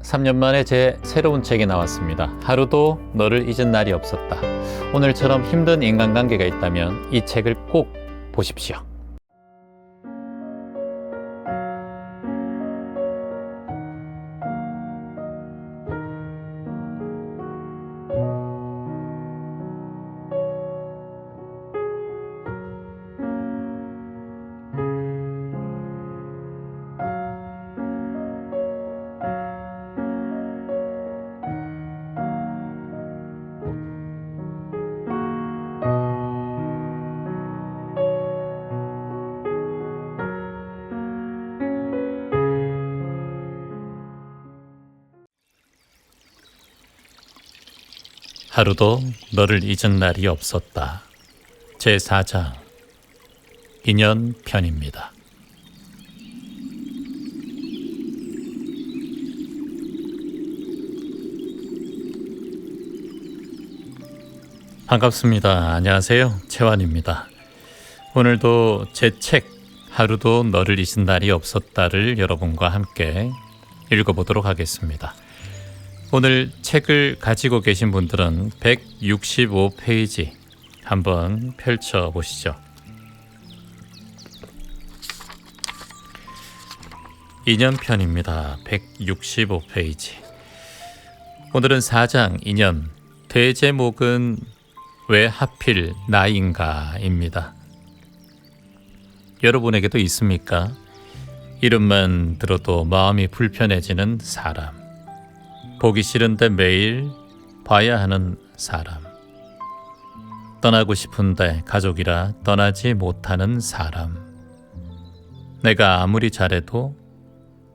3년 만에 제 새로운 책이 나왔습니다. 하루도 너를 잊은 날이 없었다. 오늘처럼 힘든 인간관계가 있다면 이 책을 꼭 보십시오. 하루도 너를 잊은 날이 없었다. 제4장 인연 편입니다. 반갑습니다. 안녕하세요. 채환입니다. 오늘도 제 책 하루도 너를 잊은 날이 없었다를 여러분과 함께 읽어보도록 하겠습니다. 오늘 책을 가지고 계신 분들은 165페이지 한번 펼쳐보시죠. 인연편입니다. 165페이지. 오늘은 4장 인연, 대제목은 왜 하필 나인가입니다. 여러분에게도 있습니까? 이름만 들어도 마음이 불편해지는 사람. 보기 싫은데 매일 봐야 하는 사람. 떠나고 싶은데 가족이라 떠나지 못하는 사람. 내가 아무리 잘해도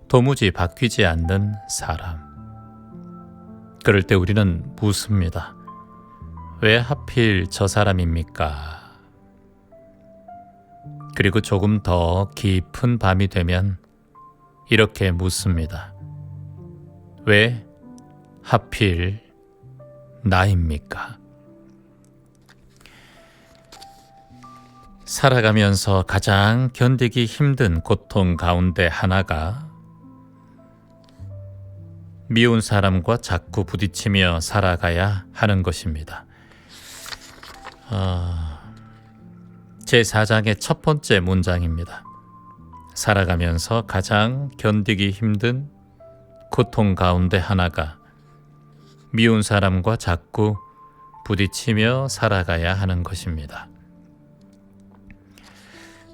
도무지 바뀌지 않는 사람. 그럴 때 우리는 묻습니다. 왜 하필 저 사람입니까? 그리고 조금 더 깊은 밤이 되면 이렇게 묻습니다. 왜 하필 나입니까? 살아가면서 가장 견디기 힘든 고통 가운데 하나가 미운 사람과 자꾸 부딪히며 살아가야 하는 것입니다. 제4장의 첫 번째 문장입니다. 살아가면서 가장 견디기 힘든 고통 가운데 하나가 미운 사람과 자꾸 부딪히며 살아가야 하는 것입니다.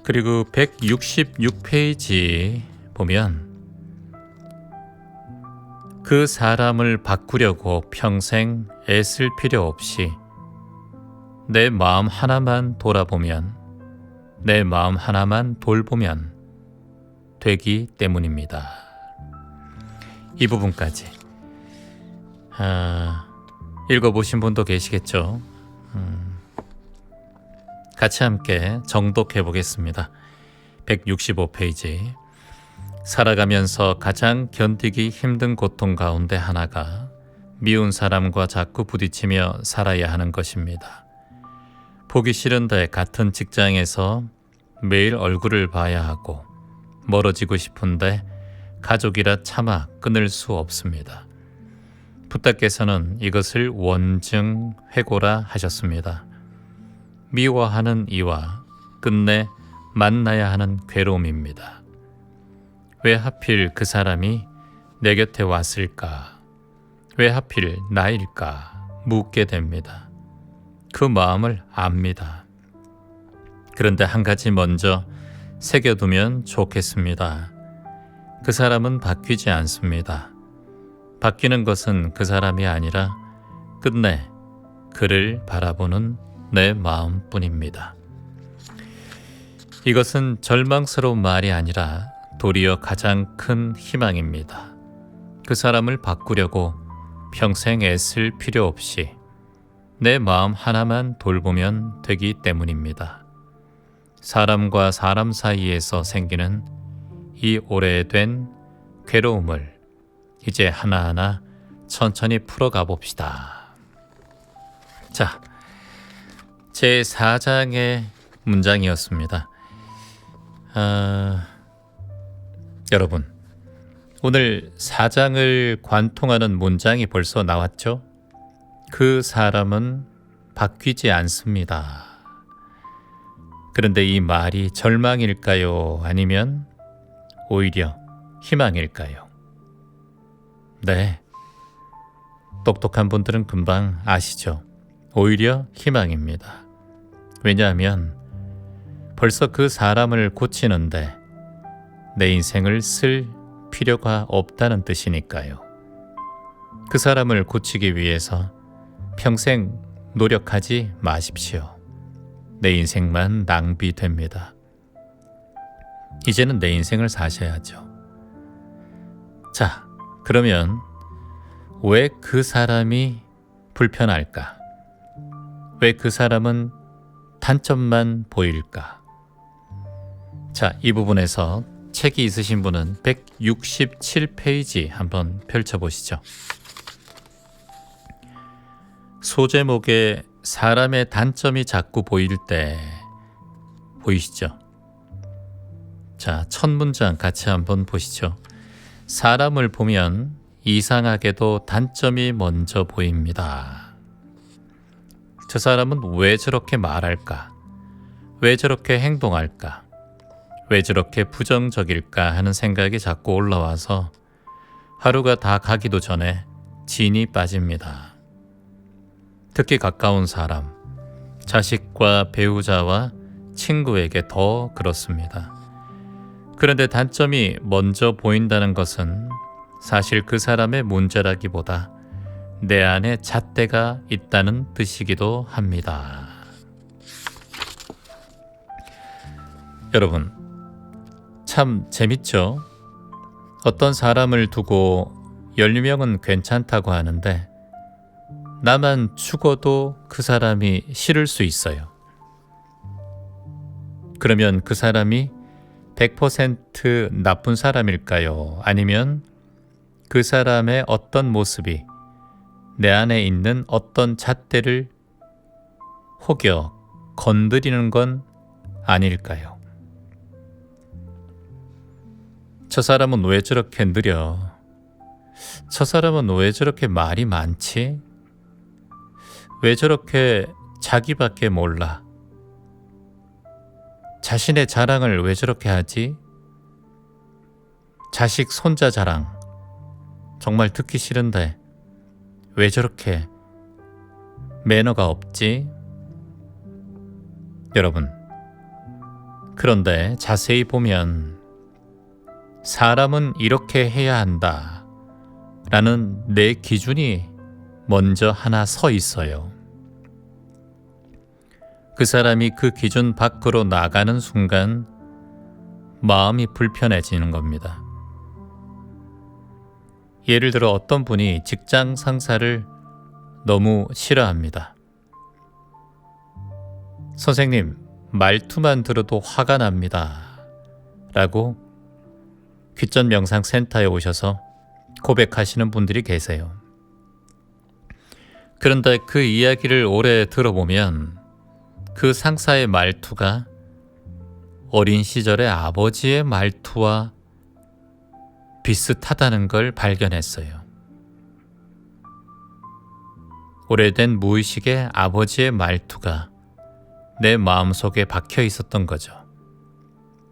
그리고 166페이지 보면 그 사람을 바꾸려고 평생 애쓸 필요 없이 내 마음 하나만 돌아보면, 내 마음 하나만 돌보면 되기 때문입니다. 이 부분까지 읽어보신 분도 계시겠죠. 같이 함께 정독해 보겠습니다. 165페이지. 살아가면서 가장 견디기 힘든 고통 가운데 하나가 미운 사람과 자꾸 부딪히며 살아야 하는 것입니다. 보기 싫은데 같은 직장에서 매일 얼굴을 봐야 하고 멀어지고 싶은데 가족이라 차마 끊을 수 없습니다. 부탁께서는 이것을 원증회고라 하셨습니다. 미워하는 이와 끝내 만나야 하는 괴로움입니다. 왜 하필 그 사람이 내 곁에 왔을까? 왜 하필 나일까? 묻게 됩니다. 그 마음을 압니다. 그런데 한 가지 먼저 새겨두면 좋겠습니다. 그 사람은 바뀌지 않습니다. 바뀌는 것은 그 사람이 아니라 끝내 그를 바라보는 내 마음뿐입니다. 이것은 절망스러운 말이 아니라 도리어 가장 큰 희망입니다. 그 사람을 바꾸려고 평생 애쓸 필요 없이 내 마음 하나만 돌보면 되기 때문입니다. 사람과 사람 사이에서 생기는 이 오래된 괴로움을 이제 하나하나 천천히 풀어가 봅시다. 자, 제4장의 문장이었습니다. 여러분, 오늘 4장을 관통하는 문장이 벌써 나왔죠? 그 사람은 바뀌지 않습니다. 그런데 이 말이 절망일까요? 아니면 오히려 희망일까요? 네. 똑똑한 분들은 금방 아시죠? 오히려 희망입니다. 왜냐하면 벌써 그 사람을 고치는데 내 인생을 쓸 필요가 없다는 뜻이니까요. 그 사람을 고치기 위해서 평생 노력하지 마십시오. 내 인생만 낭비됩니다. 이제는 내 인생을 사셔야죠. 자, 그러면 왜 그 사람이 불편할까? 왜 그 사람은 단점만 보일까? 자, 이 부분에서 책이 있으신 분은 167페이지 한번 펼쳐보시죠. 소제목에 사람의 단점이 자꾸 보일 때 보이시죠? 자, 첫 문장 같이 한번 보시죠. 사람을 보면 이상하게도 단점이 먼저 보입니다. 저 사람은 왜 저렇게 말할까? 왜 저렇게 행동할까? 왜 저렇게 부정적일까 하는 생각이 자꾸 올라와서 하루가 다 가기도 전에 진이 빠집니다. 특히 가까운 사람, 자식과 배우자와 친구에게 더 그렇습니다. 그런데 단점이 먼저 보인다는 것은 사실 그 사람의 문제라기보다 내 안에 잣대가 있다는 뜻이기도 합니다. 여러분, 참 재밌죠? 어떤 사람을 두고 10명은 괜찮다고 하는데 나만 죽어도 그 사람이 싫을 수 있어요. 그러면 그 사람이 100% 나쁜 사람일까요? 아니면 그 사람의 어떤 모습이 내 안에 있는 어떤 잣대를 혹여 건드리는 건 아닐까요? 저 사람은 왜 저렇게 느려? 저 사람은 왜 저렇게 말이 많지? 왜 저렇게 자기밖에 몰라? 자신의 자랑을 왜 저렇게 하지? 자식 손자 자랑 정말 듣기 싫은데 왜 저렇게 매너가 없지? 여러분, 그런데 자세히 보면 사람은 이렇게 해야 한다 라는 내 기준이 먼저 하나 서 있어요. 그 사람이 그 기준 밖으로 나가는 순간 마음이 불편해지는 겁니다. 예를 들어 어떤 분이 직장 상사를 너무 싫어합니다. 선생님, 말투만 들어도 화가 납니다. 라고 귓전명상센터에 오셔서 고백하시는 분들이 계세요. 그런데 그 이야기를 오래 들어보면 그 상사의 말투가 어린 시절의 아버지의 말투와 비슷하다는 걸 발견했어요. 오래된 무의식의 아버지의 말투가 내 마음속에 박혀 있었던 거죠.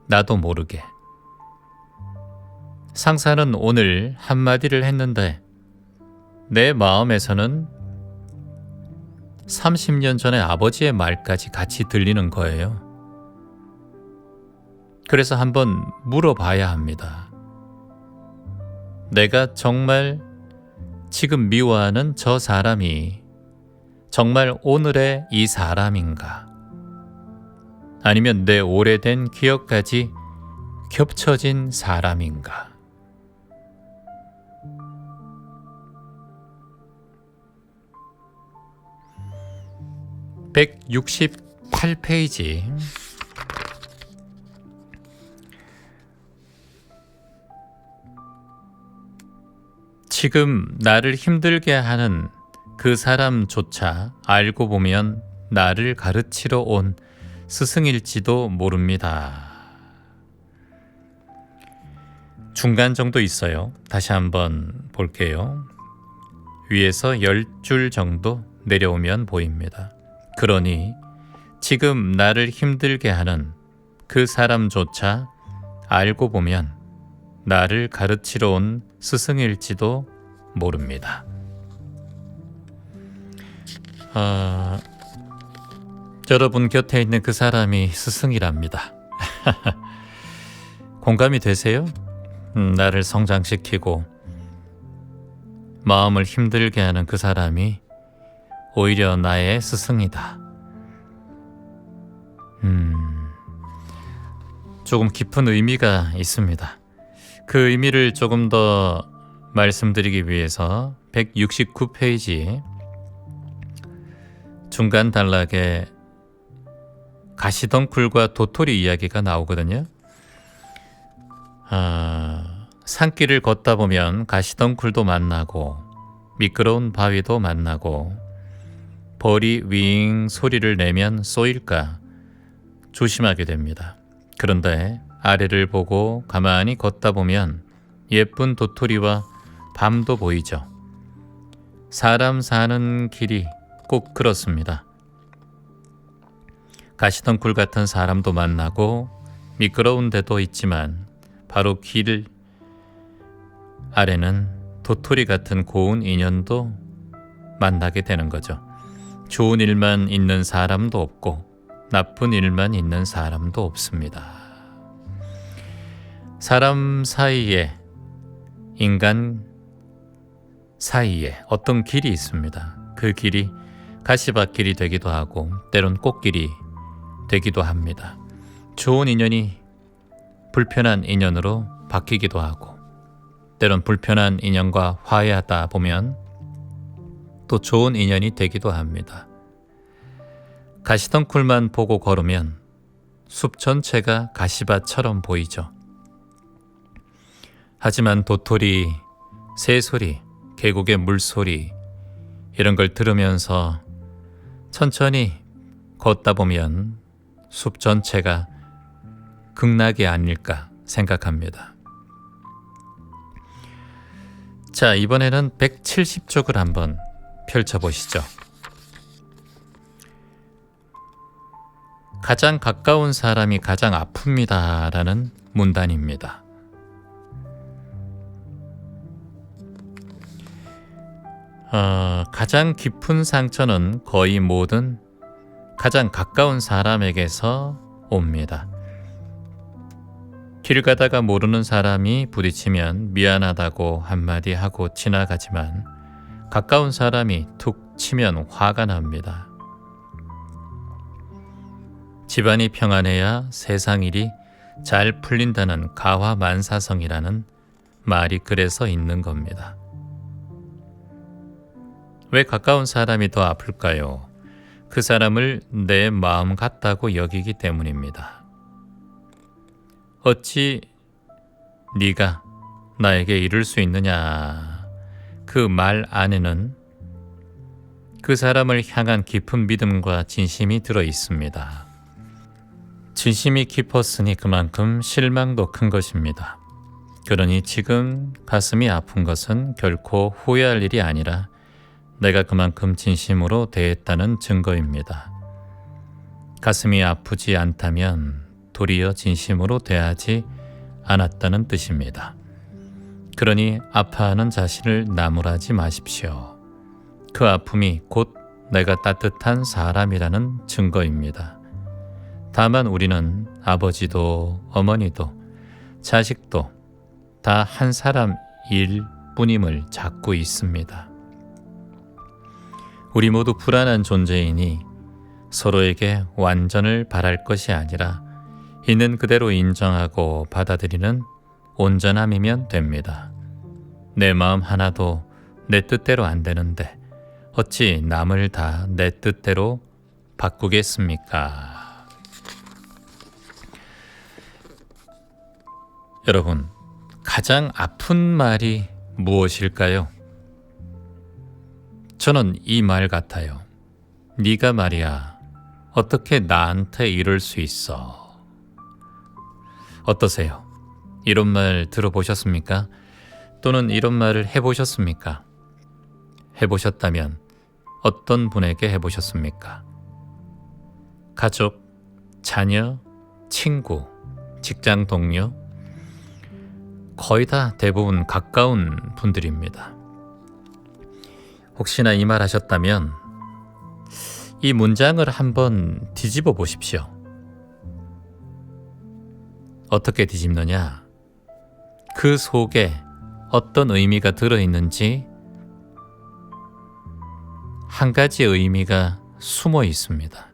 나도 모르게. 상사는 오늘 한마디를 했는데 내 마음에서는 30년 전의 아버지의 말까지 같이 들리는 거예요. 그래서 한번 물어봐야 합니다. 내가 정말 지금 미워하는 저 사람이 정말 오늘의 이 사람인가? 아니면 내 오래된 기억까지 겹쳐진 사람인가? (168페이지) 지금 나를 힘들게 하는 그 사람조차 알고 보면 나를 가르치러 온 스승일지도 모릅니다. 중간 정도 있어요. 다시 한번 볼게요. 위에서 10줄 정도 내려오면 보입니다. 그러니 지금 나를 힘들게 하는 그 사람조차 알고 보면 나를 가르치러 온 스승일지도 모릅니다. 여러분 곁에 있는 그 사람이 스승이랍니다. 공감이 되세요? 나를 성장시키고 마음을 힘들게 하는 그 사람이 오히려 나의 스승이다. 조금 깊은 의미가 있습니다. 그 의미를 조금 더 말씀드리기 위해서 169페이지 중간 단락에 가시덩굴과 도토리 이야기가 나오거든요. 산길을 걷다 보면 가시덩굴도 만나고 미끄러운 바위도 만나고 벌이 윙 소리를 내면 쏘일까 조심하게 됩니다. 그런데 아래를 보고 가만히 걷다 보면 예쁜 도토리와 밤도 보이죠. 사람 사는 길이 꼭 그렇습니다. 가시덩굴 같은 사람도 만나고 미끄러운 데도 있지만 바로 길 아래는 도토리 같은 고운 인연도 만나게 되는 거죠. 좋은 일만 있는 사람도 없고 나쁜 일만 있는 사람도 없습니다. 사람 사이에, 인간 사이에 어떤 길이 있습니다. 그 길이 가시밭길이 되기도 하고 때론 꽃길이 되기도 합니다. 좋은 인연이 불편한 인연으로 바뀌기도 하고 때론 불편한 인연과 화해하다 보면 또 좋은 인연이 되기도 합니다. 가시덩굴만 보고 걸으면 숲 전체가 가시밭처럼 보이죠. 하지만 도토리, 새소리, 계곡의 물소리 이런 걸 들으면서 천천히 걷다 보면 숲 전체가 극락이 아닐까 생각합니다. 자, 이번에는 170쪽을 한번 펼쳐보시죠. 가장 가까운 사람이 가장 아픕니다 라는 문단입니다. 가장 깊은 상처는 거의 모든 가장 가까운 사람에게서 옵니다. 길 가다가 모르는 사람이 부딪히면 미안하다고 한마디 하고 지나가지만 가까운 사람이 툭 치면 화가 납니다. 집안이 평안해야 세상 일이 잘 풀린다는 가화만사성이라는 말이 그래서 있는 겁니다. 왜 가까운 사람이 더 아플까요? 그 사람을 내 마음 같다고 여기기 때문입니다. 어찌 네가 나에게 이룰 수 있느냐? 그 말 안에는 그 사람을 향한 깊은 믿음과 진심이 들어 있습니다. 진심이 깊었으니 그만큼 실망도 큰 것입니다. 그러니 지금 가슴이 아픈 것은 결코 후회할 일이 아니라 내가 그만큼 진심으로 대했다는 증거입니다. 가슴이 아프지 않다면 도리어 진심으로 대하지 않았다는 뜻입니다. 그러니 아파하는 자신을 나무라지 마십시오. 그 아픔이 곧 내가 따뜻한 사람이라는 증거입니다. 다만 우리는 아버지도 어머니도 자식도 다 한 사람일 뿐임을 찾고 있습니다. 우리 모두 불안한 존재이니 서로에게 완전을 바랄 것이 아니라 있는 그대로 인정하고 받아들이는 온전함이면 됩니다. 내 마음 하나도 내 뜻대로 안 되는데 어찌 남을 다 내 뜻대로 바꾸겠습니까? 여러분, 가장 아픈 말이 무엇일까요? 저는 이 말 같아요. 네가 말이야, 어떻게 나한테 이럴 수 있어? 어떠세요? 이런 말 들어보셨습니까? 또는 이런 말을 해보셨습니까? 해보셨다면 어떤 분에게 해보셨습니까? 가족, 자녀, 친구, 직장 동료, 거의 다 대부분 가까운 분들입니다. 혹시나 이 말 하셨다면 이 문장을 한번 뒤집어 보십시오. 어떻게 뒤집느냐? 그 속에 어떤 의미가 들어있는지 한 가지 의미가 숨어 있습니다.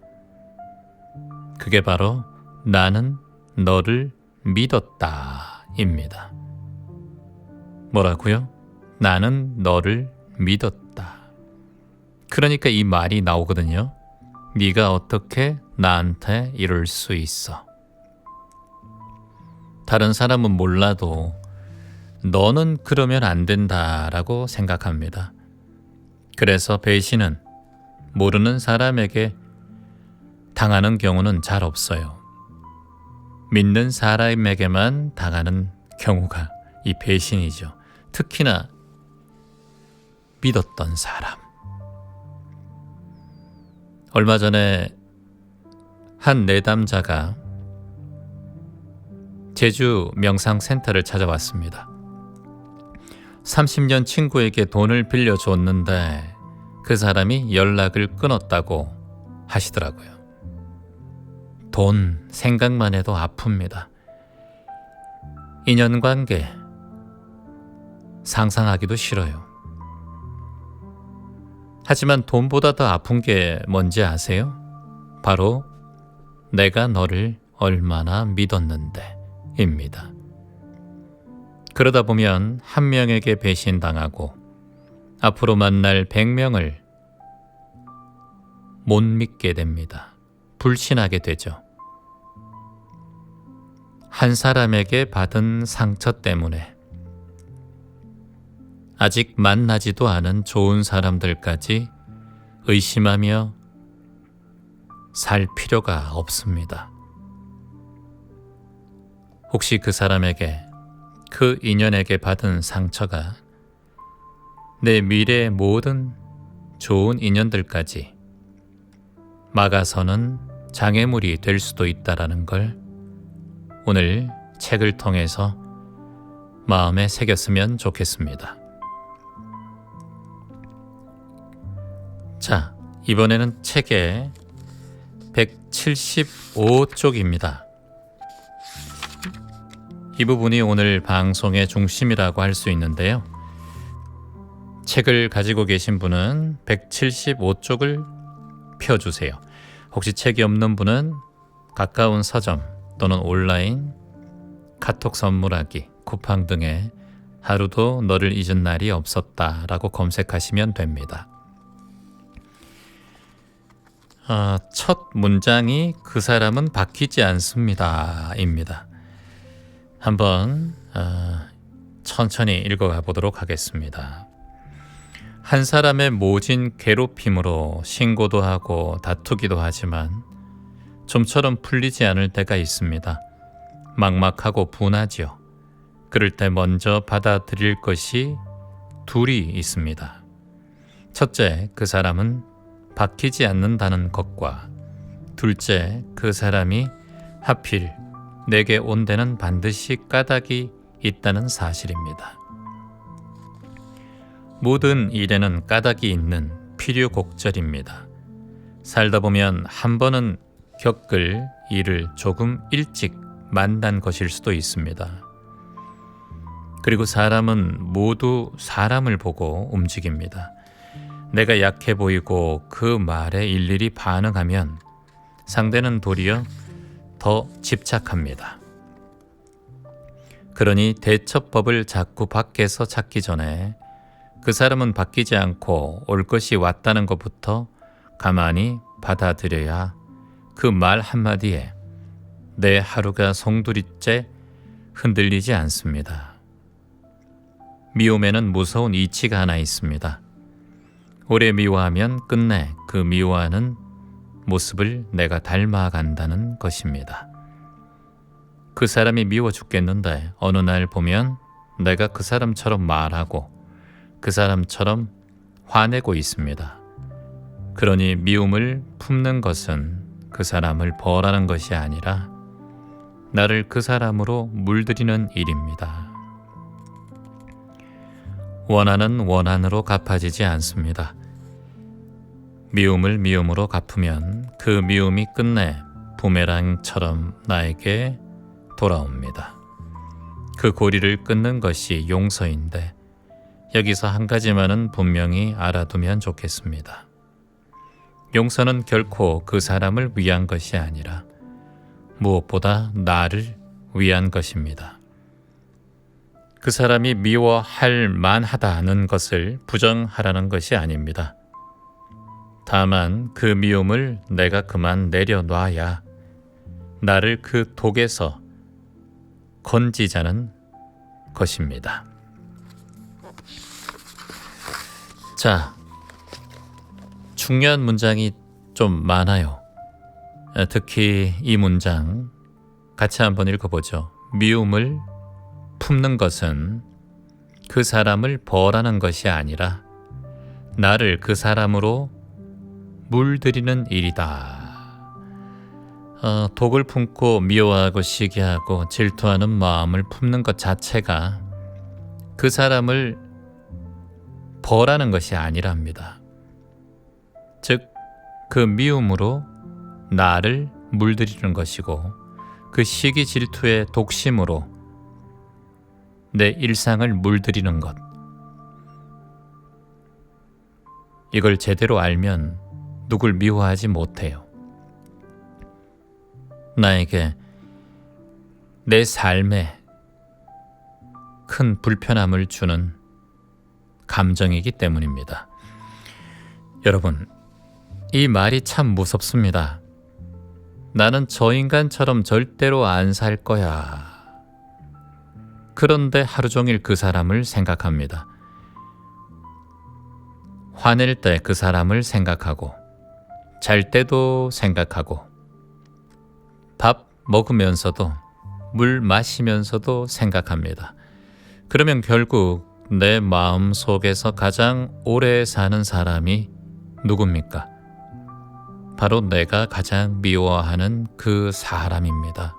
그게 바로 나는 너를 믿었다 입니다. 뭐라고요? 나는 너를 믿었다. 그러니까 이 말이 나오거든요. 네가 어떻게 나한테 이럴 수 있어? 다른 사람은 몰라도 너는 그러면 안 된다라고 생각합니다. 그래서 배신은 모르는 사람에게 당하는 경우는 잘 없어요. 믿는 사람에게만 당하는 경우가 이 배신이죠. 특히나 믿었던 사람. 얼마 전에 한 내담자가 제주 명상센터를 찾아왔습니다. 30년 친구에게 돈을 빌려줬는데 그 사람이 연락을 끊었다고 하시더라고요. 돈 생각만 해도 아픕니다. 인연관계 상상하기도 싫어요. 하지만 돈보다 더 아픈 게 뭔지 아세요? 바로 내가 너를 얼마나 믿었는데 입니다. 그러다 보면 한 명에게 배신당하고 앞으로 만날 100명을 못 믿게 됩니다. 불신하게 되죠. 한 사람에게 받은 상처 때문에 아직 만나지도 않은 좋은 사람들까지 의심하며 살 필요가 없습니다. 혹시 그 사람에게, 그 인연에게 받은 상처가 내 미래의 모든 좋은 인연들까지 막아서는 장애물이 될 수도 있다라는 걸 오늘 책을 통해서 마음에 새겼으면 좋겠습니다. 자, 이번에는 책의 175쪽입니다. 이 부분이 오늘 방송의 중심이라고 할 수 있는데요. 책을 가지고 계신 분은 175쪽을 펴주세요. 혹시 책이 없는 분은 가까운 서점 또는 온라인, 카톡 선물하기, 쿠팡 등에 하루도 너를 잊은 날이 없었다라고 검색하시면 됩니다. 첫 문장이 그 사람은 바뀌지 않습니다 입니다. 한번 천천히 읽어가 보도록 하겠습니다. 한 사람의 모진 괴롭힘으로 신고도 하고 다투기도 하지만 좀처럼 풀리지 않을 때가 있습니다. 막막하고 분하지요. 그럴 때 먼저 받아들일 것이 둘이 있습니다. 첫째, 그 사람은 바뀌지 않는다는 것과 둘째, 그 사람이 하필 내게 온 데는 반드시 까닭이 있다는 사실입니다. 모든 일에는 까닭이 있는 필요곡절입니다. 살다 보면 한 번은 겪을 일을 조금 일찍 만난 것일 수도 있습니다. 그리고 사람은 모두 사람을 보고 움직입니다. 내가 약해 보이고 그 말에 일일이 반응하면 상대는 도리어 더 집착합니다. 그러니 대처법을 자꾸 밖에서 찾기 전에 그 사람은 바뀌지 않고 올 것이 왔다는 것부터 가만히 받아들여야 그 말 한마디에 내 하루가 송두리째 흔들리지 않습니다. 미움에는 무서운 이치가 하나 있습니다. 오래 미워하면 끝내 그 미워하는 모습을 내가 닮아간다는 것입니다. 그 사람이 미워 죽겠는데 어느 날 보면 내가 그 사람처럼 말하고 그 사람처럼 화내고 있습니다. 그러니 미움을 품는 것은 그 사람을 벌하는 것이 아니라 나를 그 사람으로 물들이는 일입니다. 원한은 원한으로 갚아지지 않습니다. 미움을 미움으로 갚으면 그 미움이 끝내 부메랑처럼 나에게 돌아옵니다. 그 고리를 끊는 것이 용서인데 여기서 한 가지만은 분명히 알아두면 좋겠습니다. 용서는 결코 그 사람을 위한 것이 아니라 무엇보다 나를 위한 것입니다. 그 사람이 미워할 만하다는 것을 부정하라는 것이 아닙니다. 다만 그 미움을 내가 그만 내려놔야 나를 그 독에서 건지자는 것입니다. 자, 중요한 문장이 좀 많아요. 특히 이 문장 같이 한번 읽어보죠. 미움을 품는 것은 그 사람을 벌하는 것이 아니라 나를 그 사람으로 물들이는 일이다. 독을 품고 미워하고 시기하고 질투하는 마음을 품는 것 자체가 그 사람을 벌하는 것이 아니랍니다. 즉, 그 미움으로 나를 물들이는 것이고 그 시기 질투의 독심으로 내 일상을 물들이는 것. 이걸 제대로 알면 누굴 미워하지 못해요. 나에게 내 삶에 큰 불편함을 주는 감정이기 때문입니다. 여러분, 이 말이 참 무섭습니다. 나는 저 인간처럼 절대로 안 살 거야. 그런데 하루 종일 그 사람을 생각합니다. 화낼 때 그 사람을 생각하고 잘 때도 생각하고 밥 먹으면서도 물 마시면서도 생각합니다. 그러면 결국 내 마음 속에서 가장 오래 사는 사람이 누굽니까? 바로 내가 가장 미워하는 그 사람입니다.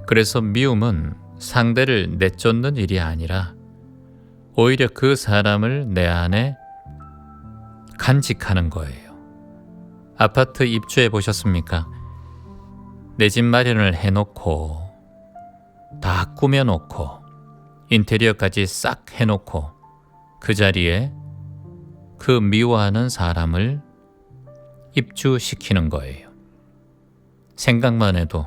그래서 미움은 상대를 내쫓는 일이 아니라 오히려 그 사람을 내 안에 간직하는 거예요. 아파트 입주해 보셨습니까? 내 집 마련을 해놓고 다 꾸며놓고 인테리어까지 싹 해놓고 그 자리에 그 미워하는 사람을 입주시키는 거예요. 생각만 해도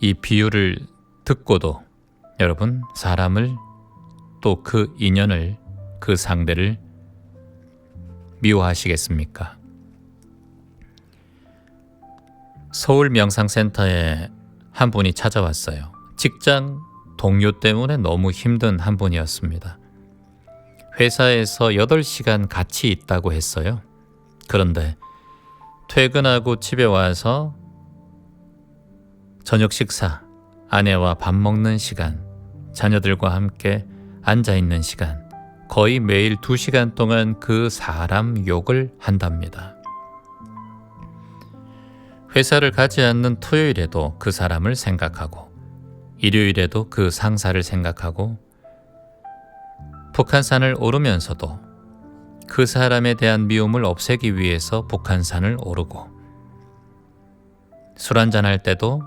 이 비유를 듣고도 여러분 사람을 또 그 인연을 그 상대를 미워하시겠습니까? 서울 명상센터에 한 분이 찾아왔어요. 직장 동료 때문에 너무 힘든 한 분이었습니다. 회사에서 8시간 같이 있다고 했어요. 그런데 퇴근하고 집에 와서 저녁 식사, 아내와 밥 먹는 시간, 자녀들과 함께 앉아있는 시간, 거의 매일 2시간 동안 그 사람 욕을 한답니다. 회사를 가지 않는 토요일에도 그 사람을 생각하고 일요일에도 그 상사를 생각하고 북한산을 오르면서도 그 사람에 대한 미움을 없애기 위해서 북한산을 오르고 술 한잔할 때도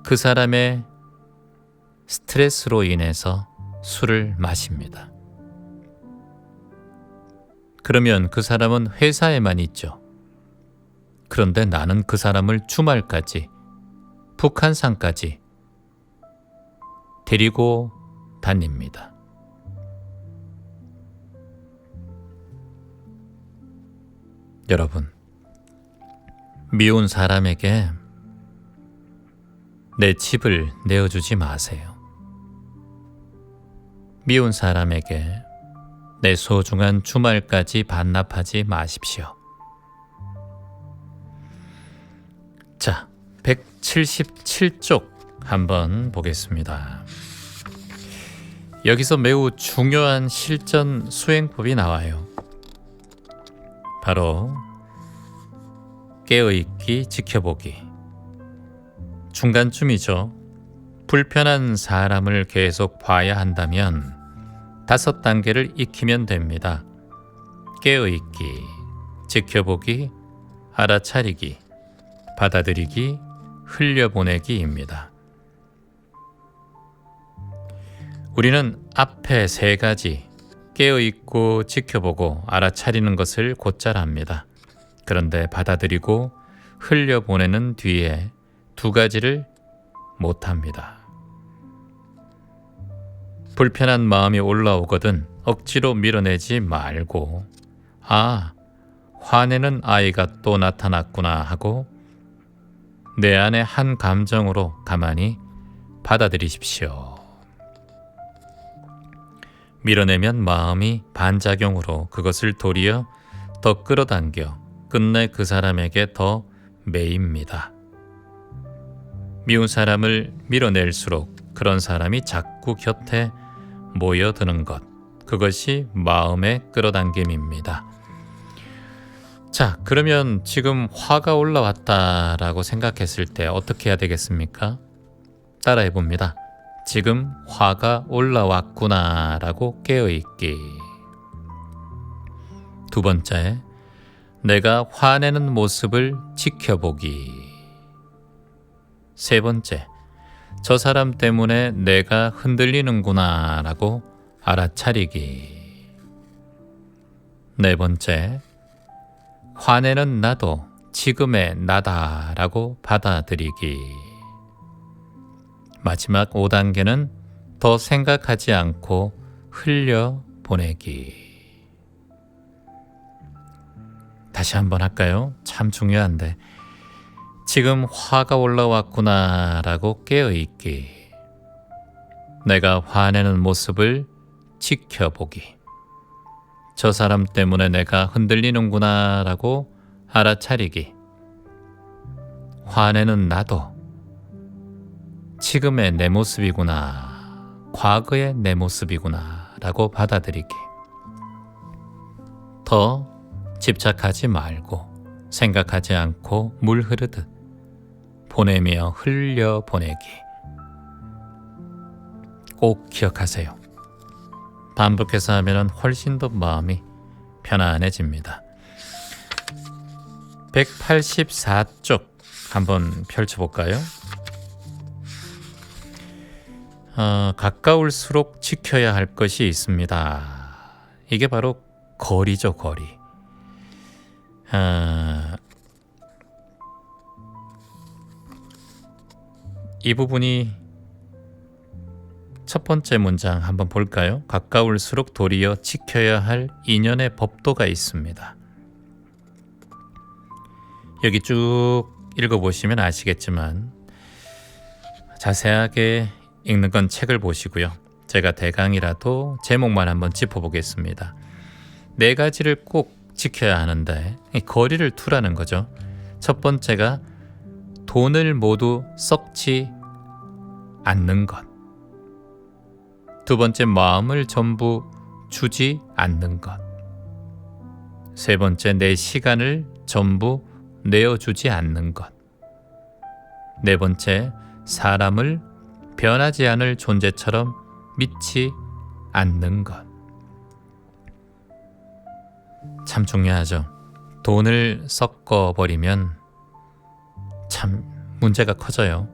그 사람의 스트레스로 인해서 술을 마십니다. 그러면 그 사람은 회사에만 있죠. 그런데 나는 그 사람을 주말까지, 북한산까지 데리고 다닙니다. 여러분, 미운 사람에게 내 집을 내어주지 마세요. 미운 사람에게 내 소중한 주말까지 반납하지 마십시오. 자, 177쪽 한번 보겠습니다. 여기서 매우 중요한 실전 수행법이 나와요. 바로 깨어있기, 지켜보기. 중간쯤이죠. 불편한 사람을 계속 봐야 한다면 5단계를 익히면 됩니다. 깨어있기, 지켜보기, 알아차리기, 받아들이기, 흘려보내기입니다. 우리는 앞에 3가지 깨어있고 지켜보고 알아차리는 것을 곧잘 합니다. 그런데 받아들이고 흘려보내는 뒤에 2가지를 못합니다. 불편한 마음이 올라오거든 억지로 밀어내지 말고 화내는 아이가 또 나타났구나 하고 내 안의 한 감정으로 가만히 받아들이십시오. 밀어내면 마음이 반작용으로 그것을 도리어 더 끌어당겨 끝내 그 사람에게 더 매입니다. 미운 사람을 밀어낼수록 그런 사람이 자꾸 곁에 모여드는 것, 그것이 마음의 끌어당김입니다. 자, 그러면 지금 화가 올라왔다라고 생각했을 때 어떻게 해야 되겠습니까? 따라해 봅니다. 지금 화가 올라왔구나 라고 깨어있기. 2번째, 내가 화내는 모습을 지켜보기. 3번째, 저 사람 때문에 내가 흔들리는구나 라고 알아차리기. 4번째, 화내는 나도 지금의 나다 라고 받아들이기. 마지막 5단계는 더 생각하지 않고 흘려보내기. 다시 한번 할까요? 참 중요한데. 지금 화가 올라왔구나 라고 깨어있기. 내가 화내는 모습을 지켜보기. 저 사람 때문에 내가 흔들리는구나 라고 알아차리기. 화내는 나도 지금의 내 모습이구나, 과거의 내 모습이구나 라고 받아들이기. 더 집착하지 말고 생각하지 않고 물 흐르듯 보내며 흘려보내기. 꼭 기억하세요. 반복해서 하면 훨씬 더 마음이 편안해집니다. 184쪽 한번 펼쳐볼까요? 가까울수록 지켜야 할 것이 있습니다. 이게 바로 거리죠, 거리. 이 부분이 첫 번째 문장 한번 볼까요? 가까울수록 도리어 지켜야 할 인연의 법도가 있습니다. 여기 쭉 읽어보시면 아시겠지만 자세하게 읽는 건 책을 보시고요. 제가 대강이라도 제목만 한번 짚어보겠습니다. 4가지를 꼭 지켜야 하는데 거리를 두라는 거죠. 첫 번째가 돈을 모두 썩지 않는 것. 2번째, 마음을 전부 주지 않는 것. 3번째, 내 시간을 전부 내어주지 않는 것. 4번째, 사람을 변하지 않을 존재처럼 믿지 않는 것. 참 중요하죠. 돈을 섞어버리면 참 문제가 커져요.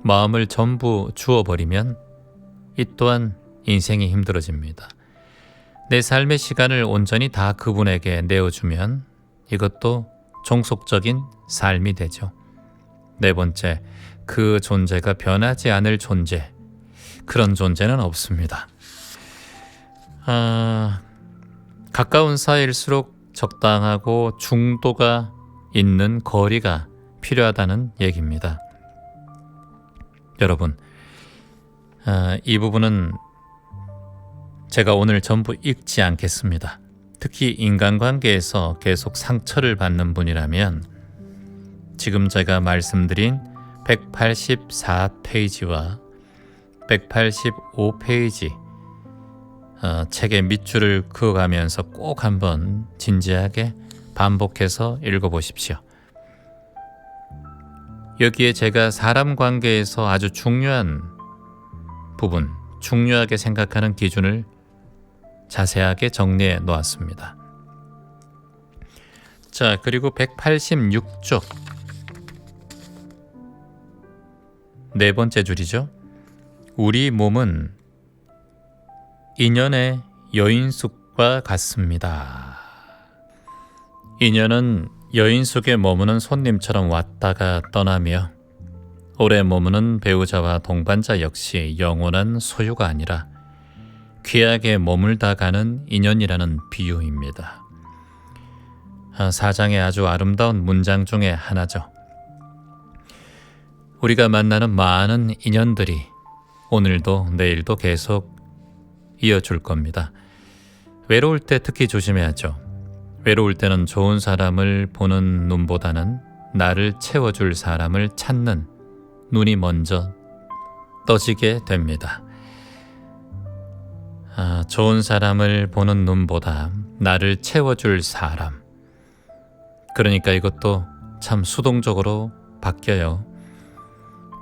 마음을 전부 주어버리면 이 또한 인생이 힘들어집니다. 내 삶의 시간을 온전히 다 그분에게 내어주면 이것도 종속적인 삶이 되죠. 4번째, 그 존재가 변하지 않을 존재, 그런 존재는 없습니다. 가까운 사이일수록 적당하고 중도가 있는 거리가 필요하다는 얘기입니다. 여러분, 이 부분은 제가 오늘 전부 읽지 않겠습니다. 특히 인간관계에서 계속 상처를 받는 분이라면 지금 제가 말씀드린 184페이지와 185페이지 책의 밑줄을 그어가면서 꼭 한번 진지하게 반복해서 읽어보십시오. 여기에 제가 사람 관계에서 아주 중요한 부분, 중요하게 생각하는 기준을 자세하게 정리해 놓았습니다. 자, 그리고 186쪽 네 번째 줄이죠. 우리 몸은 인연의 여인숙과 같습니다. 인연은 여인숙에 머무는 손님처럼 왔다가 떠나며 오래 머무는 배우자와 동반자 역시 영원한 소유가 아니라 귀하게 머물다 가는 인연이라는 비유입니다. 사장의 아주 아름다운 문장 중에 하나죠. 우리가 만나는 많은 인연들이 오늘도 내일도 계속 이어줄 겁니다. 외로울 때 특히 조심해야죠. 외로울 때는 좋은 사람을 보는 눈보다는 나를 채워줄 사람을 찾는 눈이 먼저 떠지게 됩니다. 좋은 사람을 보는 눈보다 나를 채워줄 사람. 그러니까 이것도 참 수동적으로 바뀌어요.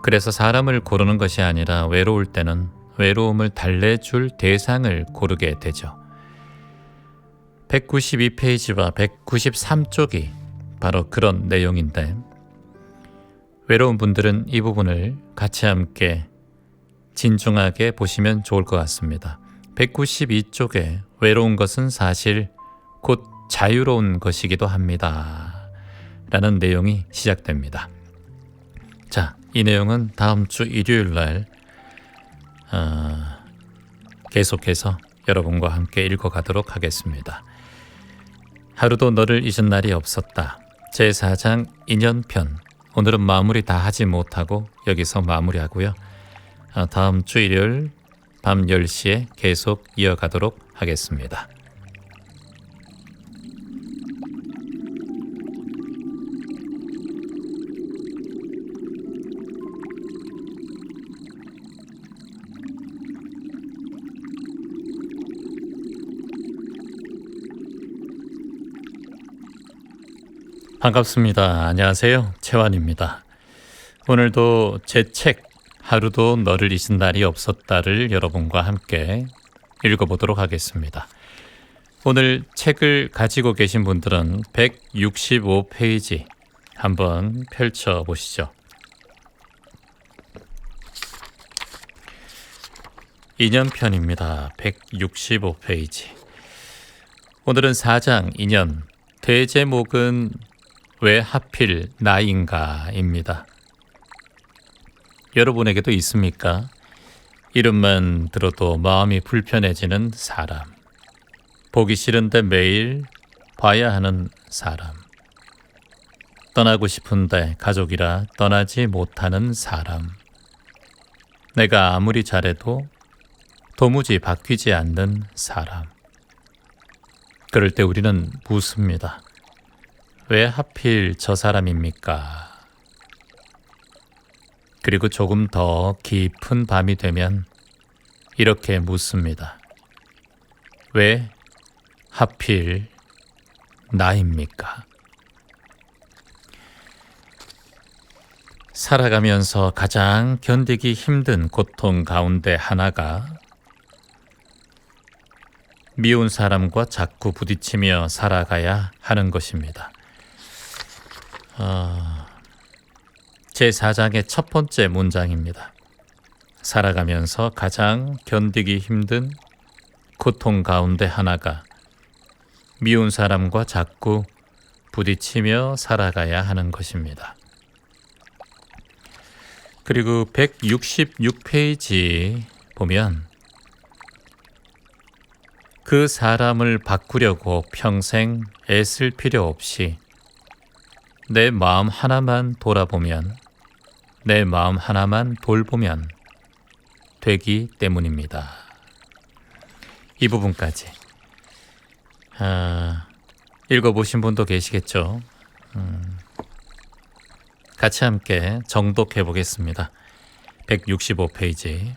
그래서 사람을 고르는 것이 아니라 외로울 때는 외로움을 달래줄 대상을 고르게 되죠. 192페이지와 193쪽이 바로 그런 내용인데 외로운 분들은 이 부분을 같이 함께 진중하게 보시면 좋을 것 같습니다. 192쪽에 외로운 것은 사실 곧 자유로운 것이기도 합니다. 라는 내용이 시작됩니다. 자, 이 내용은 다음 주 일요일 날 계속해서 여러분과 함께 읽어가도록 하겠습니다. 하루도 너를 잊은 날이 없었다. 제4장 인연편. 오늘은 마무리 다 하지 못하고 여기서 마무리하고요. 다음 주 일요일 밤 10시에 계속 이어가도록 하겠습니다. 반갑습니다. 안녕하세요. 채환입니다. 오늘도 제 책 하루도 너를 잊은 날이 없었다를 여러분과 함께 읽어보도록 하겠습니다. 오늘 책을 가지고 계신 분들은 165페이지 한번 펼쳐보시죠. 인연편입니다. 165페이지. 오늘은 4장 인연, 대제목은 왜 하필 나인가입니다. 여러분에게도 있습니까? 이름만 들어도 마음이 불편해지는 사람. 보기 싫은데 매일 봐야 하는 사람. 떠나고 싶은데 가족이라 떠나지 못하는 사람. 내가 아무리 잘해도 도무지 바뀌지 않는 사람. 그럴 때 우리는 묻습니다. 왜 하필 저 사람입니까? 그리고 조금 더 깊은 밤이 되면 이렇게 묻습니다. 왜 하필 나입니까? 살아가면서 가장 견디기 힘든 고통 가운데 하나가 미운 사람과 자꾸 부딪히며 살아가야 하는 것입니다. 제4장의 첫 번째 문장입니다. 살아가면서 가장 견디기 힘든 고통 가운데 하나가 미운 사람과 자꾸 부딪히며 살아가야 하는 것입니다. 그리고 166페이지 보면 그 사람을 바꾸려고 평생 애쓸 필요 없이 내 마음 하나만 돌아보면, 내 마음 하나만 돌보면 되기 때문입니다. 이 부분까지 읽어보신 분도 계시겠죠. 같이 함께 정독해 보겠습니다. 165페이지.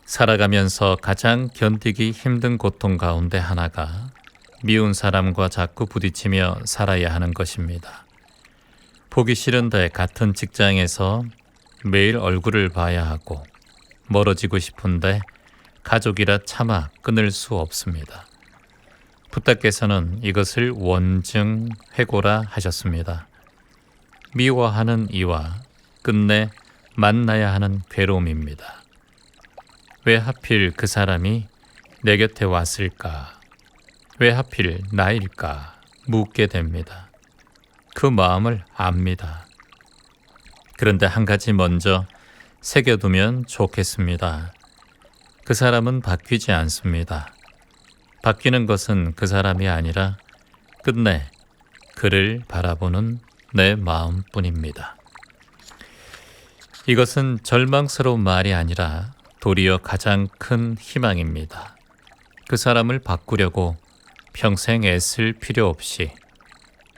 살아가면서 가장 견디기 힘든 고통 가운데 하나가 미운 사람과 자꾸 부딪히며 살아야 하는 것입니다. 보기 싫은데 같은 직장에서 매일 얼굴을 봐야 하고 멀어지고 싶은데 가족이라 차마 끊을 수 없습니다. 부탁께서는 이것을 원증회고라 하셨습니다. 미워하는 이와 끝내 만나야 하는 괴로움입니다. 왜 하필 그 사람이 내 곁에 왔을까? 왜 하필 나일까? 묻게 됩니다. 그 마음을 압니다. 그런데 한 가지 먼저 새겨두면 좋겠습니다. 그 사람은 바뀌지 않습니다. 바뀌는 것은 그 사람이 아니라 끝내 그를 바라보는 내 마음뿐입니다. 이것은 절망스러운 말이 아니라 도리어 가장 큰 희망입니다. 그 사람을 바꾸려고 평생 애쓸 필요 없이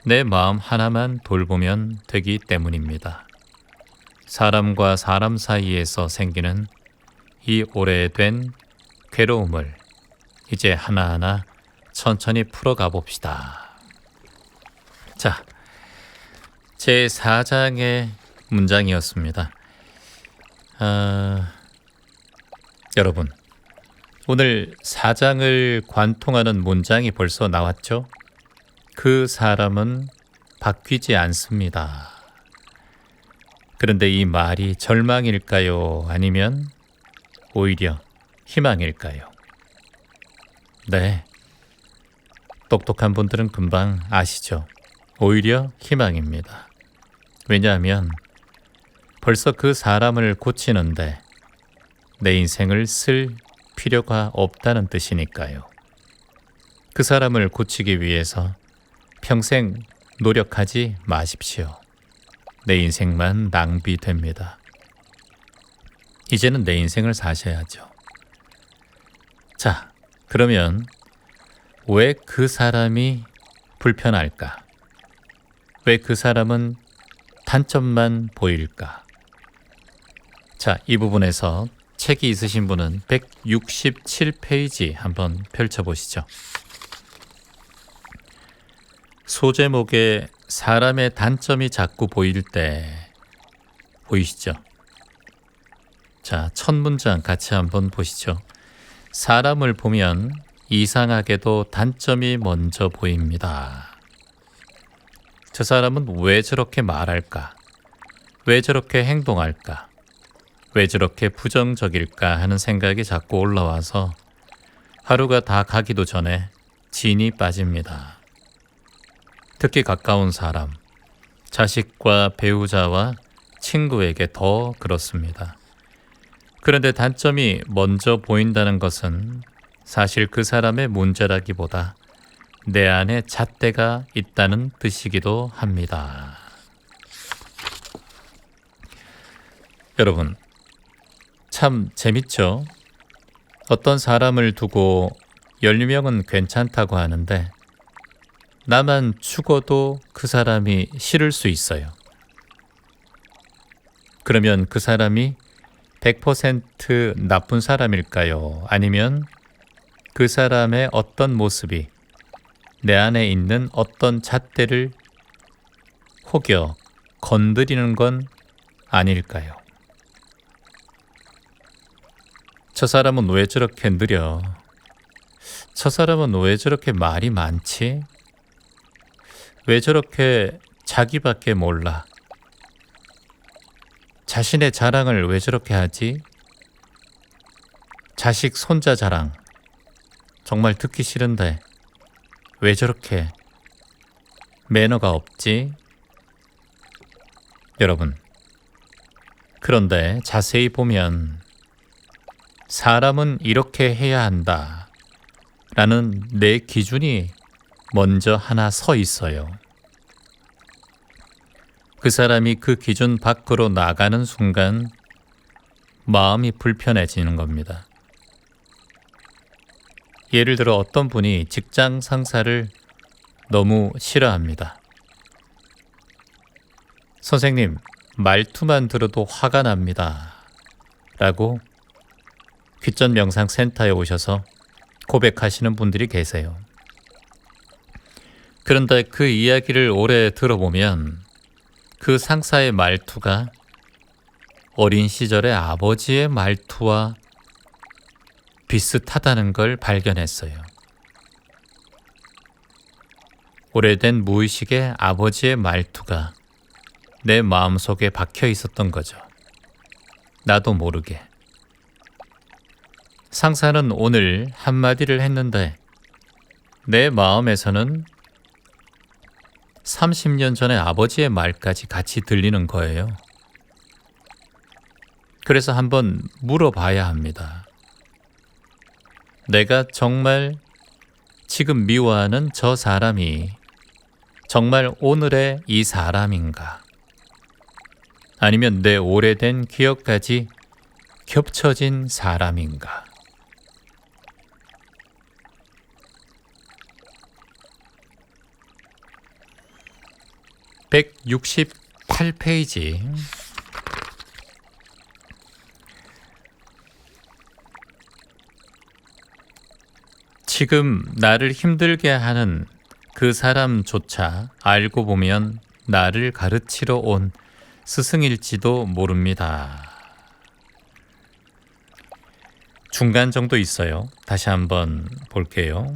내 마음 하나만 돌보면 되기 때문입니다. 사람과 사람 사이에서 생기는 이 오래된 괴로움을 이제 하나하나 천천히 풀어가 봅시다. 자, 제 4장의 문장이었습니다. 여러분, 오늘 4장을 관통하는 문장이 벌써 나왔죠? 그 사람은 바뀌지 않습니다. 그런데 이 말이 절망일까요? 아니면 오히려 희망일까요? 네, 똑똑한 분들은 금방 아시죠? 오히려 희망입니다. 왜냐하면 벌써 그 사람을 고치는데 내 인생을 쓸 필요가 없다는 뜻이니까요. 그 사람을 고치기 위해서 평생 노력하지 마십시오. 내 인생만 낭비됩니다. 이제는 내 인생을 사셔야죠. 자, 그러면 왜 그 사람이 불편할까? 왜 그 사람은 단점만 보일까? 자, 이 부분에서 책이 있으신 분은 167페이지 한번 펼쳐보시죠. 소제목에 사람의 단점이 자꾸 보일 때 보이시죠? 자, 첫 문장 같이 한번 보시죠. 사람을 보면 이상하게도 단점이 먼저 보입니다. 저 사람은 왜 저렇게 말할까? 왜 저렇게 행동할까? 왜 저렇게 부정적일까 하는 생각이 자꾸 올라와서 하루가 다 가기도 전에 진이 빠집니다. 특히 가까운 사람, 자식과 배우자와 친구에게 더 그렇습니다. 그런데 단점이 먼저 보인다는 것은 사실 그 사람의 문제라기보다 내 안에 잣대가 있다는 뜻이기도 합니다. 여러분, 참 재밌죠? 어떤 사람을 두고 10명은 괜찮다고 하는데 나만 죽어도 그 사람이 싫을 수 있어요. 그러면 그 사람이 100% 나쁜 사람일까요? 아니면 그 사람의 어떤 모습이 내 안에 있는 어떤 잣대를 혹여 건드리는 건 아닐까요? 저 사람은 왜 저렇게 느려? 저 사람은 왜 저렇게 말이 많지? 왜 저렇게 자기밖에 몰라? 자신의 자랑을 왜 저렇게 하지? 자식 손자 자랑 정말 듣기 싫은데 왜 저렇게 매너가 없지? 여러분, 그런데 자세히 보면 사람은 이렇게 해야 한다 라는 내 기준이 먼저 하나 서 있어요. 그 사람이 그 기준 밖으로 나가는 순간 마음이 불편해지는 겁니다. 예를 들어 어떤 분이 직장 상사를 너무 싫어합니다. 선생님, 말투만 들어도 화가 납니다. 라고 귓전명상센터에 오셔서 고백하시는 분들이 계세요. 그런데 그 이야기를 오래 들어보면 그 상사의 말투가 어린 시절의 아버지의 말투와 비슷하다는 걸 발견했어요. 오래된 무의식의 아버지의 말투가 내 마음속에 박혀 있었던 거죠. 나도 모르게. 상사는 오늘 한마디를 했는데 내 마음에서는 30년 전의 아버지의 말까지 같이 들리는 거예요. 그래서 한번 물어봐야 합니다. 내가 정말 지금 미워하는 저 사람이 정말 오늘의 이 사람인가? 아니면 내 오래된 기억까지 겹쳐진 사람인가? (168페이지) 지금 나를 힘들게 하는 그 사람조차 알고 보면 나를 가르치러 온 스승일지도 모릅니다. 중간 정도 있어요. 다시 한번 볼게요.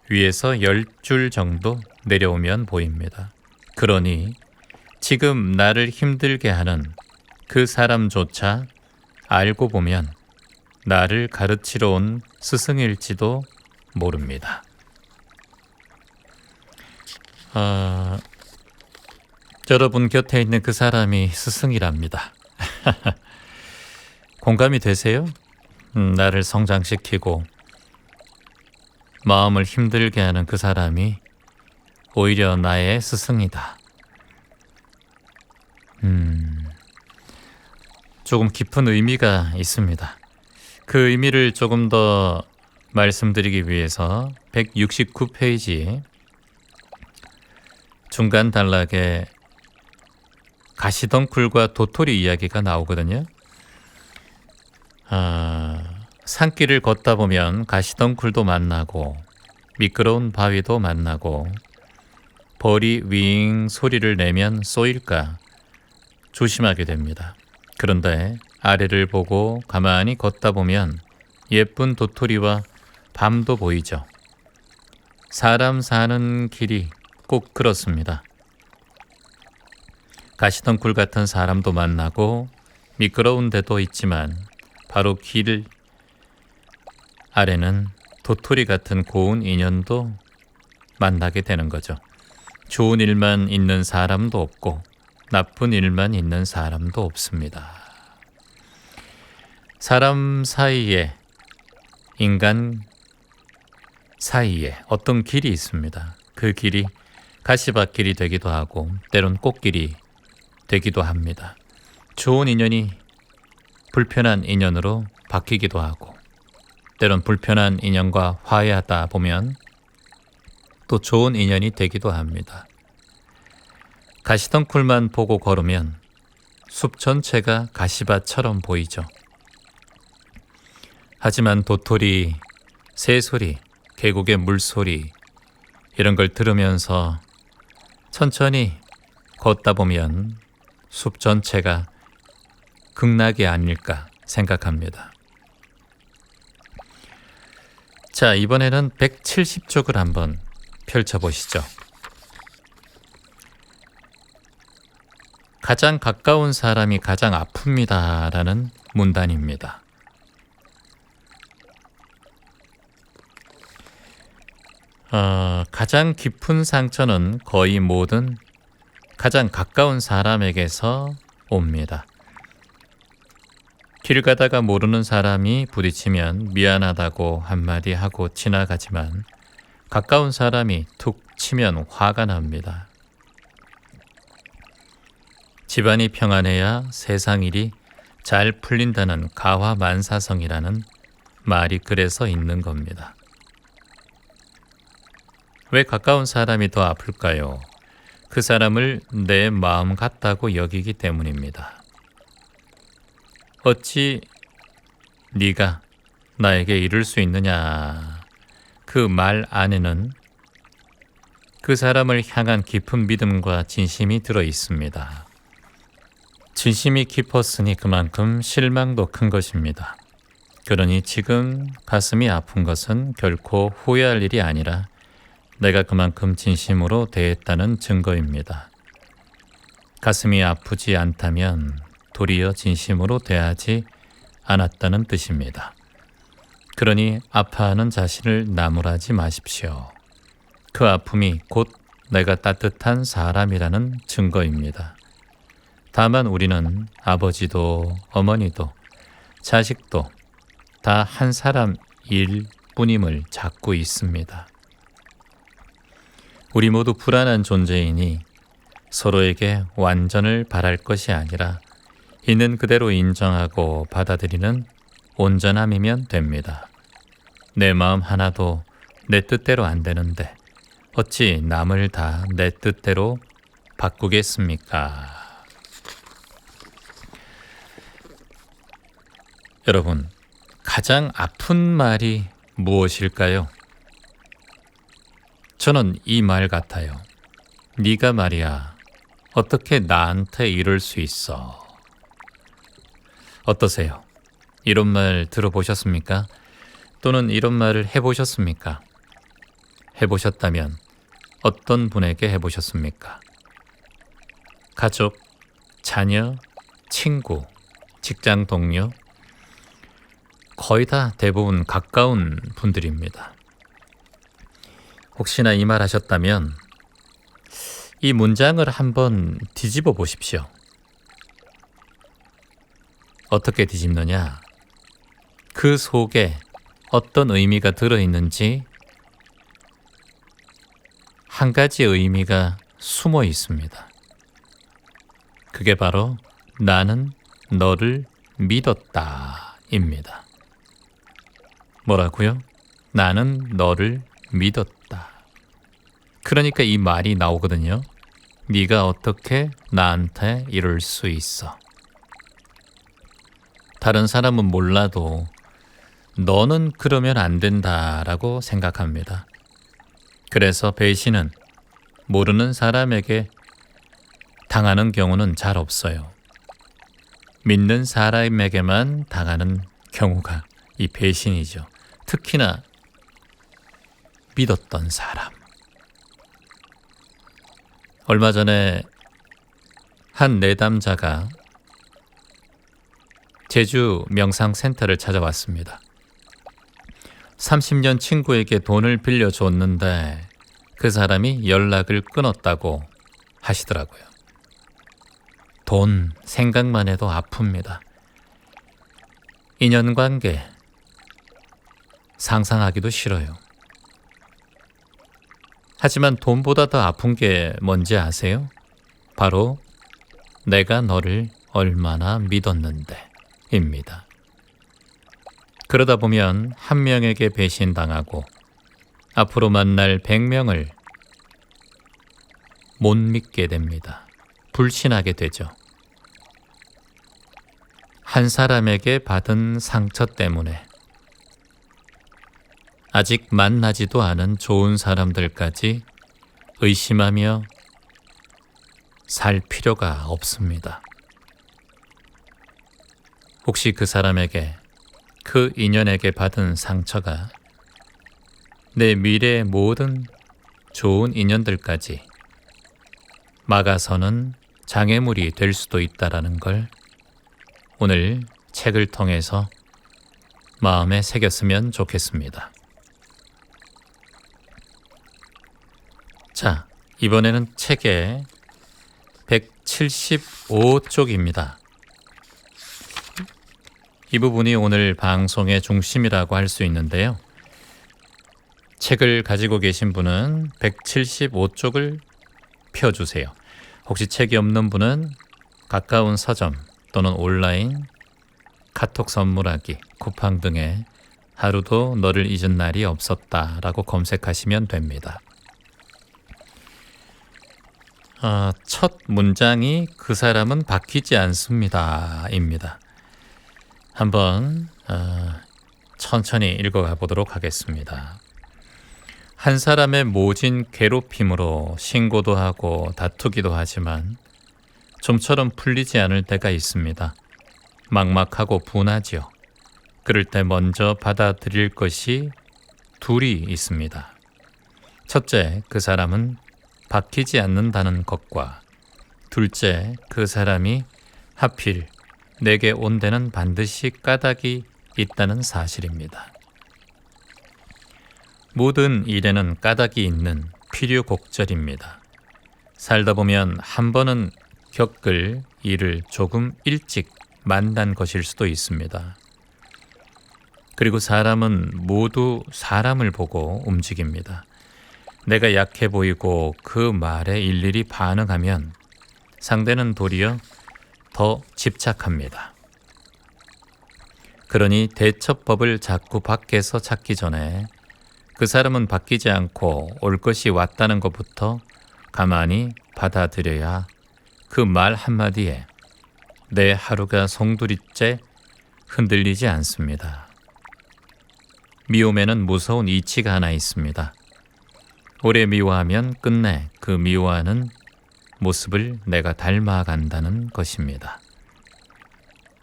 위에서 10줄 정도 내려오면 보입니다. 그러니 지금 나를 힘들게 하는 그 사람조차 알고 보면 나를 가르치러 온 스승일지도 모릅니다. 여러분 곁에 있는 그 사람이 스승이랍니다. 공감이 되세요? 나를 성장시키고 마음을 힘들게 하는 그 사람이 오히려 나의 스승이다. 조금 깊은 의미가 있습니다. 그 의미를 조금 더 말씀드리기 위해서 169페이지 중간 단락에 가시덩굴과 도토리 이야기가 나오거든요. 산길을 걷다 보면 가시덩굴도 만나고 미끄러운 바위도 만나고 벌이 윙 소리를 내면 쏘일까 조심하게 됩니다. 그런데 아래를 보고 가만히 걷다 보면 예쁜 도토리와 밤도 보이죠. 사람 사는 길이 꼭 그렇습니다. 가시덩굴 같은 사람도 만나고 미끄러운 데도 있지만 바로 길 아래는 도토리 같은 고운 인연도 만나게 되는 거죠. 좋은 일만 있는 사람도 없고 나쁜 일만 있는 사람도 없습니다. 사람 사이에, 인간 사이에 어떤 길이 있습니다. 그 길이 가시밭길이 되기도 하고 때론 꽃길이 되기도 합니다. 좋은 인연이 불편한 인연으로 바뀌기도 하고 때론 불편한 인연과 화해하다 보면 또 좋은 인연이 되기도 합니다. 가시덩굴만 보고 걸으면 숲 전체가 가시밭처럼 보이죠. 하지만 도토리, 새소리, 계곡의 물소리 이런 걸 들으면서 천천히 걷다 보면 숲 전체가 극락이 아닐까 생각합니다. 자, 이번에는 170쪽을 한번 펼쳐보시죠. 가장 가까운 사람이 가장 아픕니다 라는 문단입니다. 가장 깊은 상처는 거의 모든 가장 가까운 사람에게서 옵니다. 길 가다가 모르는 사람이 부딪히면 미안하다고 한마디 하고 지나가지만 가까운 사람이 툭 치면 화가 납니다. 집안이 평안해야 세상 일이 잘 풀린다는 가화만사성이라는 말이 그래서 있는 겁니다. 왜 가까운 사람이 더 아플까요? 그 사람을 내 마음 같다고 여기기 때문입니다. 어찌 네가 나에게 이룰 수 있느냐? 그 말 안에는 그 사람을 향한 깊은 믿음과 진심이 들어 있습니다. 진심이 깊었으니 그만큼 실망도 큰 것입니다. 그러니 지금 가슴이 아픈 것은 결코 후회할 일이 아니라 내가 그만큼 진심으로 대했다는 증거입니다. 가슴이 아프지 않다면 도리어 진심으로 대하지 않았다는 뜻입니다. 그러니 아파하는 자신을 나무라지 마십시오. 그 아픔이 곧 내가 따뜻한 사람이라는 증거입니다. 다만 우리는 아버지도 어머니도 자식도 다 한 사람일 뿐임을 찾고 있습니다. 우리 모두 불안한 존재이니 서로에게 완전을 바랄 것이 아니라 있는 그대로 인정하고 받아들이는 온전함이면 됩니다. 내 마음 하나도 내 뜻대로 안 되는데 어찌 남을 다 내 뜻대로 바꾸겠습니까? 여러분, 가장 아픈 말이 무엇일까요? 저는 이 말 같아요. 네가 말이야, 어떻게 나한테 이럴 수 있어? 어떠세요? 이런 말 들어보셨습니까? 또는 이런 말을 해보셨습니까? 해보셨다면 어떤 분에게 해보셨습니까? 가족, 자녀, 친구, 직장 동료, 거의 다 대부분 가까운 분들입니다. 혹시나 이 말 하셨다면 이 문장을 한번 뒤집어 보십시오. 어떻게 뒤집느냐? 그 속에 어떤 의미가 들어있는지 한 가지 의미가 숨어 있습니다. 그게 바로 나는 너를 믿었다 입니다. 뭐라고요? 나는 너를 믿었다. 그러니까 이 말이 나오거든요. 네가 어떻게 나한테 이럴 수 있어? 다른 사람은 몰라도 너는 그러면 안 된다라고 생각합니다. 그래서 배신은 모르는 사람에게 당하는 경우는 잘 없어요. 믿는 사람에게만 당하는 경우가 이 배신이죠. 특히나 믿었던 사람. 얼마 전에 한 내담자가 제주 명상센터를 찾아왔습니다. 30년 친구에게 돈을 빌려줬는데 그 사람이 연락을 끊었다고 하시더라고요. 돈 생각만 해도 아픕니다. 인연관계 상상하기도 싫어요. 하지만 돈보다 더 아픈 게 뭔지 아세요? 바로 내가 너를 얼마나 믿었는데 입니다. 그러다 보면 한 명에게 배신당하고 앞으로 만날 100명을 못 믿게 됩니다. 불신하게 되죠. 한 사람에게 받은 상처 때문에 아직 만나지도 않은 좋은 사람들까지 의심하며 살 필요가 없습니다. 혹시 그 사람에게, 그 인연에게 받은 상처가 내 미래의 모든 좋은 인연들까지 막아서는 장애물이 될 수도 있다라는 걸 오늘 책을 통해서 마음에 새겼으면 좋겠습니다. 자, 이번에는 책의 175쪽입니다. 이 부분이 오늘 방송의 중심이라고 할 수 있는데요. 책을 가지고 계신 분은 175쪽을 펴주세요. 혹시 책이 없는 분은 가까운 서점 또는 온라인 카톡 선물하기, 쿠팡 등에 하루도 너를 잊은 날이 없었다 라고 검색하시면 됩니다. 첫 문장이 그 사람은 바뀌지 않습니다 입니다. 한번 천천히 읽어가 보도록 하겠습니다. 한 사람의 모진 괴롭힘으로 신고도 하고 다투기도 하지만 좀처럼 풀리지 않을 때가 있습니다. 막막하고 분하지요. 그럴 때 먼저 받아들일 것이 둘이 있습니다. 첫째, 그 사람은 바뀌지 않는다는 것과 둘째, 그 사람이 하필 내게 온 데는 반드시 까닭이 있다는 사실입니다. 모든 일에는 까닭이 있는 필요곡절입니다. 살다 보면 한 번은 겪을 일을 조금 일찍 만난 것일 수도 있습니다. 그리고 사람은 모두 사람을 보고 움직입니다. 내가 약해 보이고 그 말에 일일이 반응하면 상대는 도리어 더 집착합니다. 그러니 대처법을 자꾸 밖에서 찾기 전에 그 사람은 바뀌지 않고 올 것이 왔다는 것부터 가만히 받아들여야 그 말 한마디에 내 하루가 송두리째 흔들리지 않습니다. 미움에는 무서운 이치가 하나 있습니다. 오래 미워하면 끝내 그 미워하는 모습을 내가 닮아간다는 것입니다.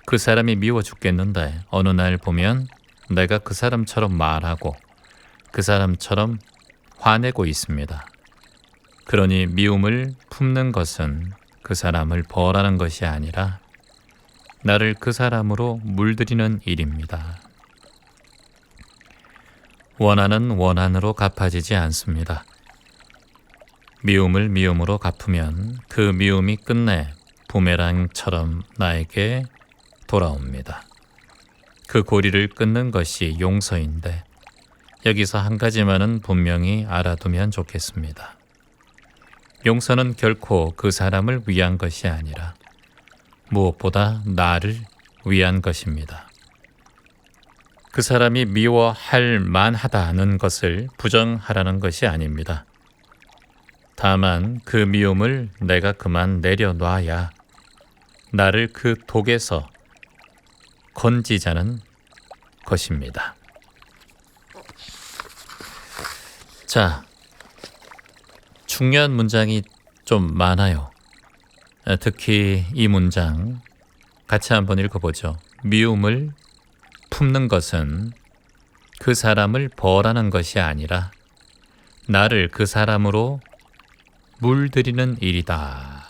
그 사람이 미워 죽겠는데 어느 날 보면 내가 그 사람처럼 말하고 그 사람처럼 화내고 있습니다. 그러니 미움을 품는 것은 그 사람을 벌하는 것이 아니라 나를 그 사람으로 물들이는 일입니다. 원한은 원한으로 갚아지지 않습니다. 미움을 미움으로 갚으면 그 미움이 끝내 부메랑처럼 나에게 돌아옵니다. 그 고리를 끊는 것이 용서인데 여기서 한 가지만은 분명히 알아두면 좋겠습니다. 용서는 결코 그 사람을 위한 것이 아니라 무엇보다 나를 위한 것입니다. 그 사람이 미워할 만하다는 것을 부정하라는 것이 아닙니다. 다만 그 미움을 내가 그만 내려놔야 나를 그 독에서 건지자는 것입니다. 자, 중요한 문장이 좀 많아요. 특히 이 문장 같이 한번 읽어보죠. 미움을 품는 것은 그 사람을 벌하는 것이 아니라 나를 그 사람으로 물들이는 일이다.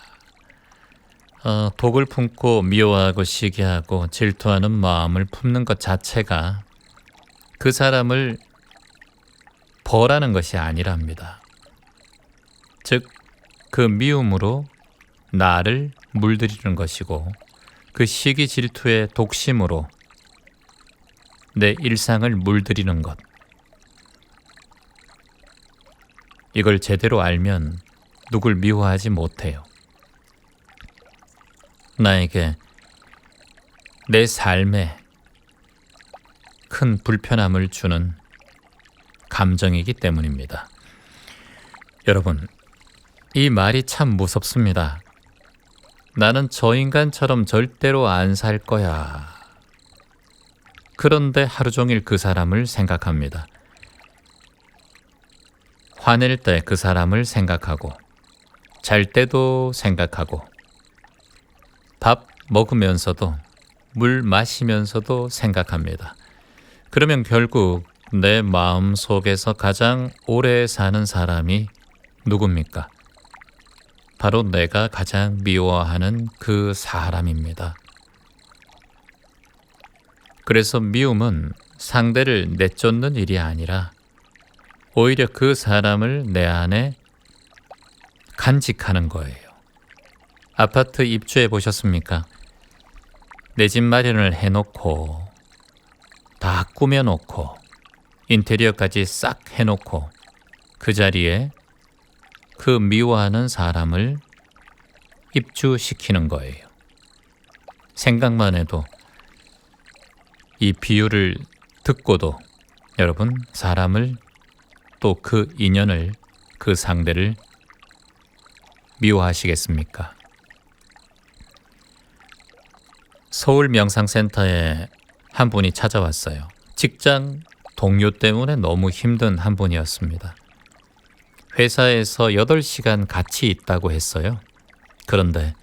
독을 품고 미워하고 시기하고 질투하는 마음을 품는 것 자체가 그 사람을 벌하는 것이 아니랍니다. 즉, 그 미움으로 나를 물들이는 것이고 그 시기 질투의 독심으로 내 일상을 물들이는 것. 이걸 제대로 알면 누굴 미워하지 못해요. 나에게 내 삶에 큰 불편함을 주는 감정이기 때문입니다. 여러분, 이 말이 참 무섭습니다. 나는 저 인간처럼 절대로 안 살 거야. 그런데 하루 종일 그 사람을 생각합니다. 화낼 때 그 사람을 생각하고 잘 때도 생각하고 밥 먹으면서도 물 마시면서도 생각합니다. 그러면 결국 내 마음 속에서 가장 오래 사는 사람이 누굽니까? 바로 내가 가장 미워하는 그 사람입니다. 그래서 미움은 상대를 내쫓는 일이 아니라 오히려 그 사람을 내 안에 간직하는 거예요. 아파트 입주해 보셨습니까? 내 집 마련을 해놓고 다 꾸며놓고 인테리어까지 싹 해놓고 그 자리에 그 미워하는 사람을 입주시키는 거예요. 생각만 해도 이 비유를 듣고도 여러분 사람을 또 그 인연을 그 상대를 미워하시겠습니까? 서울 명상센터에 한 분이 찾아왔어요. 직장 동료 때문에 너무 힘든 한 분이었습니다. 회사에서 8시간 같이 있다고 했어요. 그런데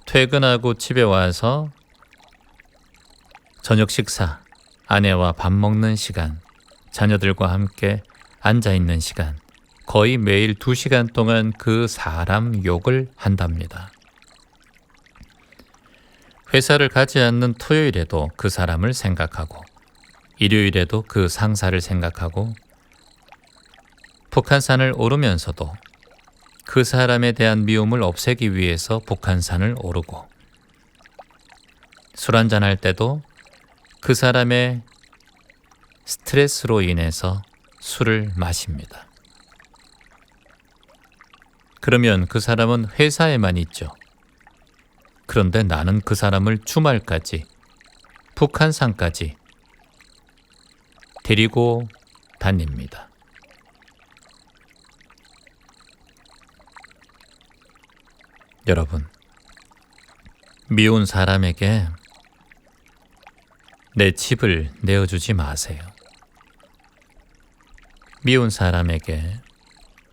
퇴근하고 집에 와서 저녁 식사, 아내와 밥 먹는 시간, 자녀들과 함께 앉아있는 시간, 거의 매일 2시간 동안 그 사람 욕을 한답니다. 회사를 가지 않는 토요일에도 그 사람을 생각하고, 일요일에도 그 상사를 생각하고, 북한산을 오르면서도 그 사람에 대한 미움을 없애기 위해서 북한산을 오르고, 술 한잔할 때도 그 사람의 스트레스로 인해서 술을 마십니다. 그러면 그 사람은 회사에만 있죠. 그런데 나는 그 사람을 주말까지, 북한산까지 데리고 다닙니다. 여러분, 미운 사람에게 내 집을 내어주지 마세요. 미운 사람에게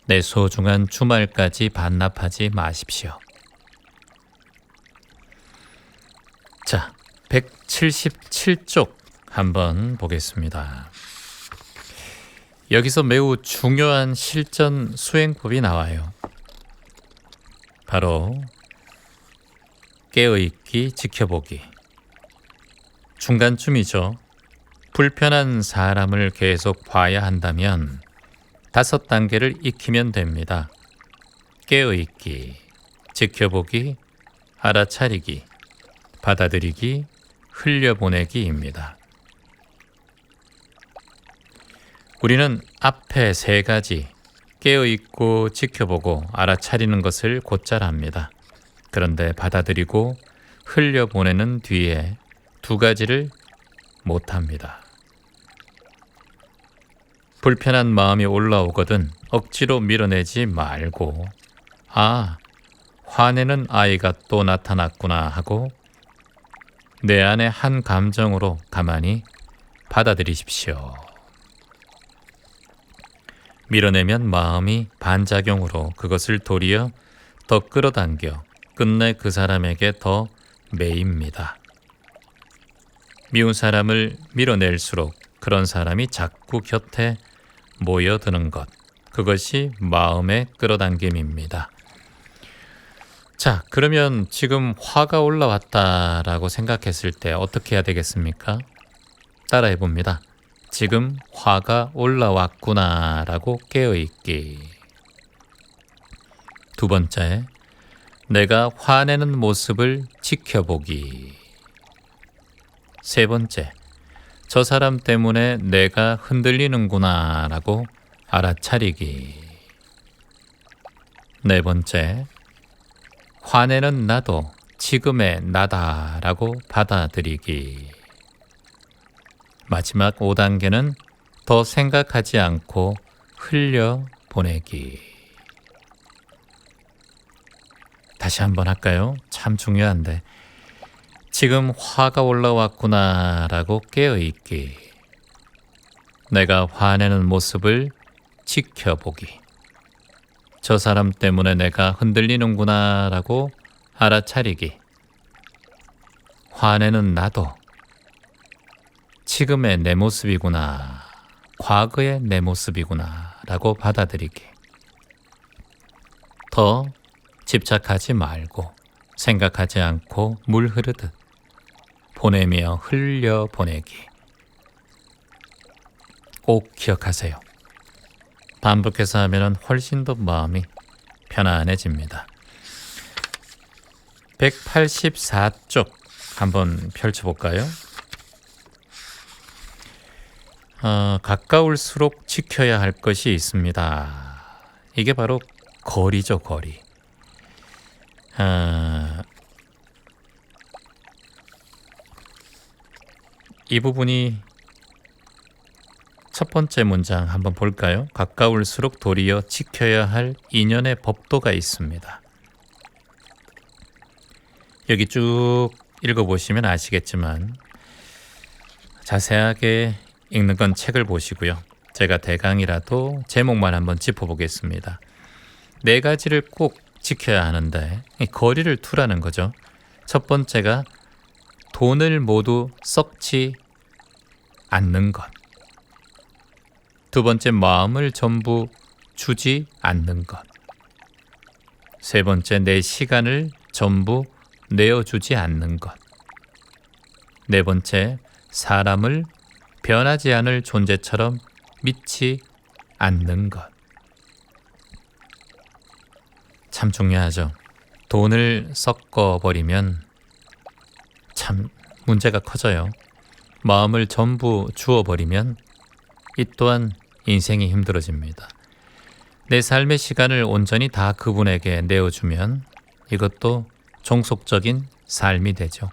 내 소중한 주말까지 반납하지 마십시오. 자, 177쪽 한번 보겠습니다. 여기서 매우 중요한 실전 수행법이 나와요. 바로 깨어있기, 지켜보기. 중간쯤이죠. 불편한 사람을 계속 봐야 한다면 5단계를 익히면 됩니다. 깨어있기, 지켜보기, 알아차리기, 받아들이기, 흘려보내기입니다. 우리는 앞에 3가지 깨어있고 지켜보고 알아차리는 것을 곧잘 합니다. 그런데 받아들이고 흘려보내는 뒤에 2가지를 못합니다. 불편한 마음이 올라오거든 억지로 밀어내지 말고 화내는 아이가 또 나타났구나 하고 내 안의 한 감정으로 가만히 받아들이십시오. 밀어내면 마음이 반작용으로 그것을 도리어 더 끌어당겨 끝내 그 사람에게 더 매입니다. 미운 사람을 밀어낼수록 그런 사람이 자꾸 곁에 모여드는 것, 그것이 마음의 끌어당김입니다. 자, 그러면 지금 화가 올라왔다라고 생각했을 때 어떻게 해야 되겠습니까? 따라해 봅니다. 지금 화가 올라왔구나 라고 깨어있기. 2번째, 내가 화내는 모습을 지켜보기. 3번째, 저 사람 때문에 내가 흔들리는구나 라고 알아차리기. 4번째, 화내는 나도 지금의 나다 라고 받아들이기. 마지막 5단계는 더 생각하지 않고 흘려보내기. 다시 한번 할까요? 참 중요한데. 지금 화가 올라왔구나 라고 깨어있기. 내가 화내는 모습을 지켜보기. 저 사람 때문에 내가 흔들리는구나 라고 알아차리기. 화내는 나도 지금의 내 모습이구나, 과거의 내 모습이구나 라고 받아들이기. 더 집착하지 말고 생각하지 않고 물 흐르듯 보내며 흘려보내기. 꼭 기억하세요. 반복해서 하면 훨씬 더 마음이 편안해집니다. 184쪽 한번 펼쳐볼까요? 가까울수록 지켜야 할 것이 있습니다. 이게 바로 거리죠, 거리. 이 부분이 첫 번째 문장 한번 볼까요? 가까울수록 도리어 지켜야 할 인연의 법도가 있습니다. 여기 쭉 읽어보시면 아시겠지만 자세하게 읽는 건 책을 보시고요. 제가 대강이라도 제목만 한번 짚어보겠습니다. 4가지를 꼭 지켜야 하는데 거리를 두라는 거죠. 첫 번째가 돈을 모두 썩지 않는 것. 두 번째, 마음을 전부 주지 않는 것. 세 번째, 내 시간을 전부 내어주지 않는 것. 네 번째, 사람을 변하지 않을 존재처럼 믿지 않는 것. 참 중요하죠. 돈을 섞어버리면 참 문제가 커져요. 마음을 전부 주어버리면 이 또한 인생이 힘들어집니다. 내 삶의 시간을 온전히 다 그분에게 내어주면 이것도 종속적인 삶이 되죠.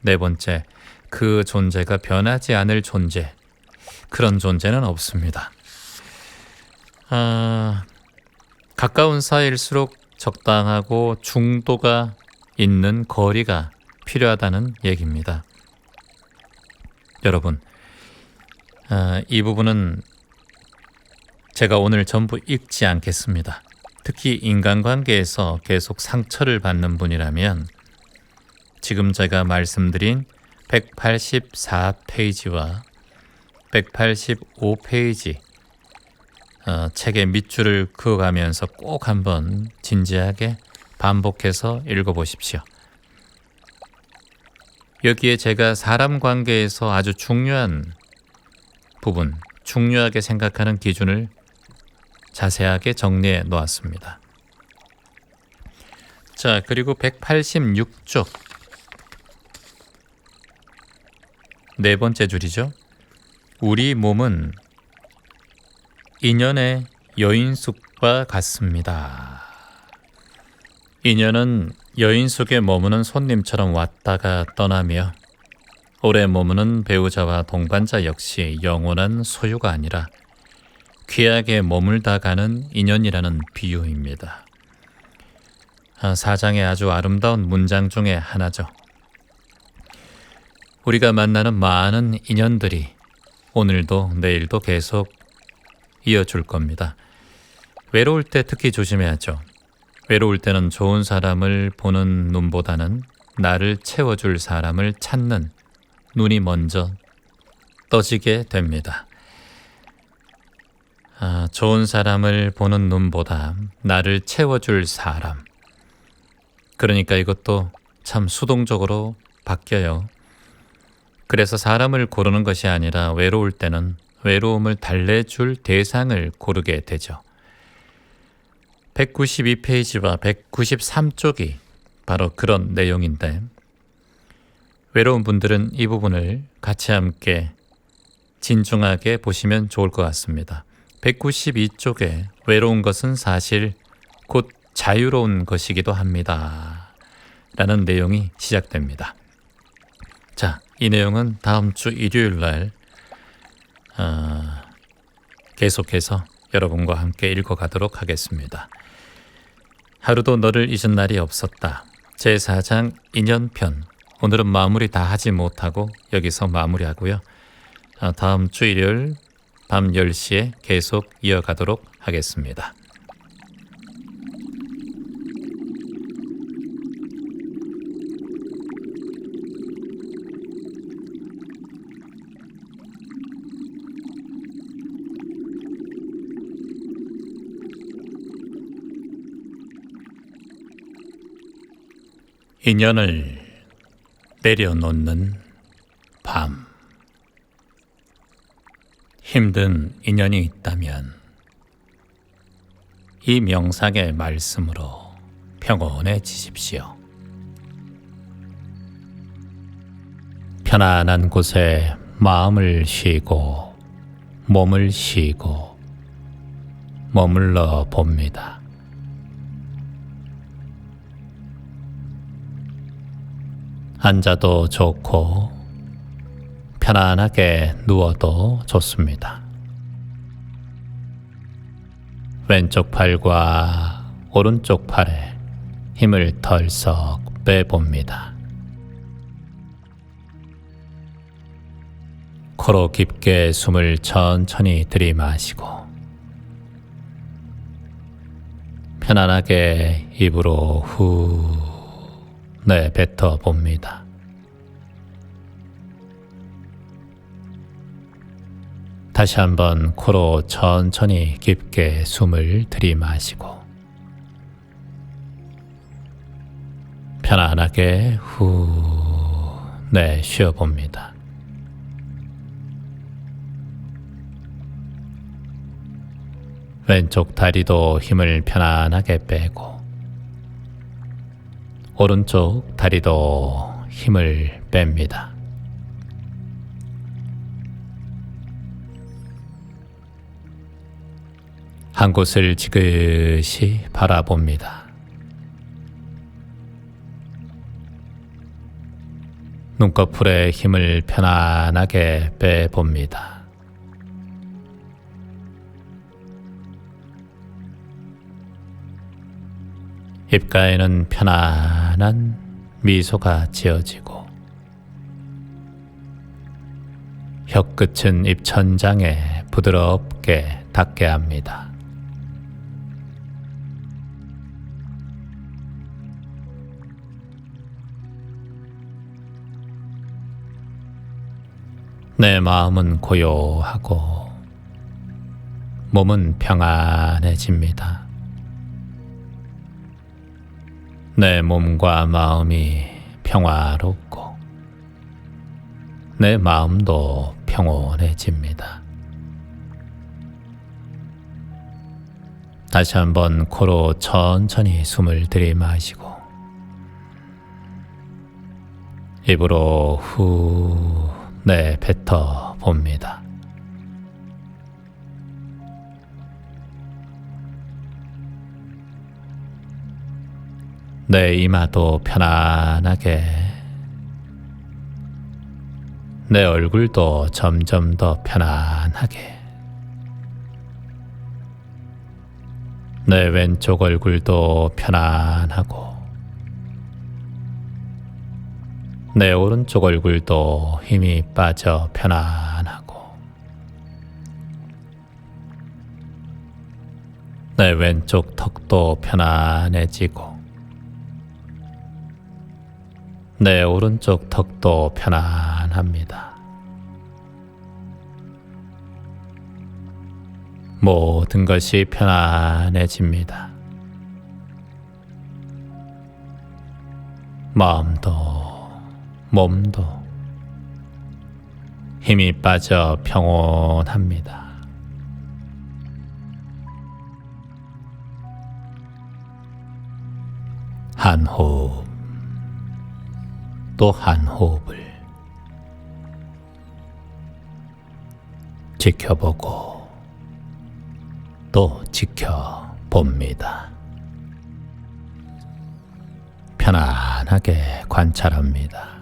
네 번째, 그 존재가 변하지 않을 존재. 그런 존재는 없습니다. 가까운 사이일수록 적당하고 중도가 있는 거리가 필요하다는 얘기입니다. 여러분, 이 부분은 제가 오늘 전부 읽지 않겠습니다. 특히 인간관계에서 계속 상처를 받는 분이라면 지금 제가 말씀드린 184페이지와 185페이지 책의 밑줄을 그어가면서 꼭 한번 진지하게 반복해서 읽어보십시오. 여기에 제가 사람 관계에서 아주 중요한 부분, 중요하게 생각하는 기준을 자세하게 정리해 놓았습니다. 자, 그리고 186쪽 네 번째 줄이죠. 우리 몸은 인연의 여인숙과 같습니다. 인연은 여인숙에 머무는 손님처럼 왔다가 떠나며 오래 머무는 배우자와 동반자 역시 영원한 소유가 아니라 귀하게 머물다 가는 인연이라는 비유입니다. 사장의 아주 아름다운 문장 중에 하나죠. 우리가 만나는 많은 인연들이 오늘도 내일도 계속 이어줄 겁니다. 외로울 때 특히 조심해야죠. 외로울 때는 좋은 사람을 보는 눈보다는 나를 채워줄 사람을 찾는 눈이 먼저 떠지게 됩니다. 좋은 사람을 보는 눈보다 나를 채워줄 사람. 그러니까 이것도 참 수동적으로 바뀌어요. 그래서 사람을 고르는 것이 아니라 외로울 때는 외로움을 달래줄 대상을 고르게 되죠. 192페이지와 193쪽이 바로 그런 내용인데 외로운 분들은 이 부분을 같이 함께 진중하게 보시면 좋을 것 같습니다. 192쪽에 외로운 것은 사실 곧 자유로운 것이기도 합니다. 라는 내용이 시작됩니다. 자, 이 내용은 다음 주 일요일 날 계속해서 여러분과 함께 읽어가도록 하겠습니다. 하루도 너를 잊은 날이 없었다. 제4장 인연편. 오늘은 마무리 다 하지 못하고 여기서 마무리하고요. 다음 주 일요일 밤 10시에 계속 이어가도록 하겠습니다. 인연을 내려놓는 밤. 힘든 인연이 있다면 이 명상의 말씀으로 평온해지십시오. 편안한 곳에 마음을 쉬고 몸을 쉬고 머물러 봅니다. 앉아도 좋고 편안하게 누워도 좋습니다. 왼쪽 팔과 오른쪽 팔에 힘을 덜썩 빼봅니다. 코로 깊게 숨을 천천히 들이마시고 편안하게 입으로 후 내뱉어 봅니다. 다시 한번 코로 천천히 깊게 숨을 들이마시고 편안하게 후 내쉬어 봅니다. 왼쪽 다리도 힘을 편안하게 빼고 오른쪽 다리도 힘을 뺍니다. 한 곳을 지그시 바라봅니다. 눈꺼풀에 힘을 편안하게 빼봅니다. 입가에는 편안한 미소가 지어지고 혀끝은 입천장에 부드럽게 닿게 합니다. 내 마음은 고요하고 몸은 평안해집니다. 내 몸과 마음이 평화롭고 내 마음도 평온해집니다. 다시 한번 코로 천천히 숨을 들이마시고 입으로 후 내뱉어 봅니다. 내 이마도 편안하게, 내 얼굴도 점점 더 편안하게, 내 왼쪽 얼굴도 편안하고, 내 오른쪽 얼굴도 힘이 빠져 편안하고, 내 왼쪽 턱도 편안해지고, 내 오른쪽 턱도 편안합니다. 모든 것이 편안해집니다. 마음도 몸도 힘이 빠져 평온합니다. 한 호흡 또 한 호흡을 지켜보고 또 지켜봅니다. 편안하게 관찰합니다.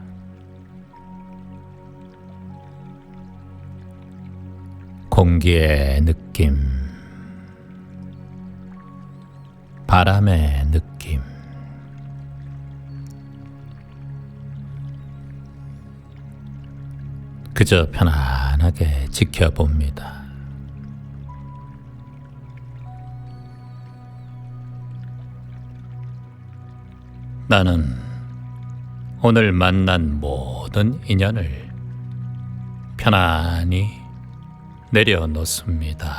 공기의 느낌, 바람의 느낌, 그저 편안하게 지켜봅니다. 나는 오늘 만난 모든 인연을 편안히 내려놓습니다.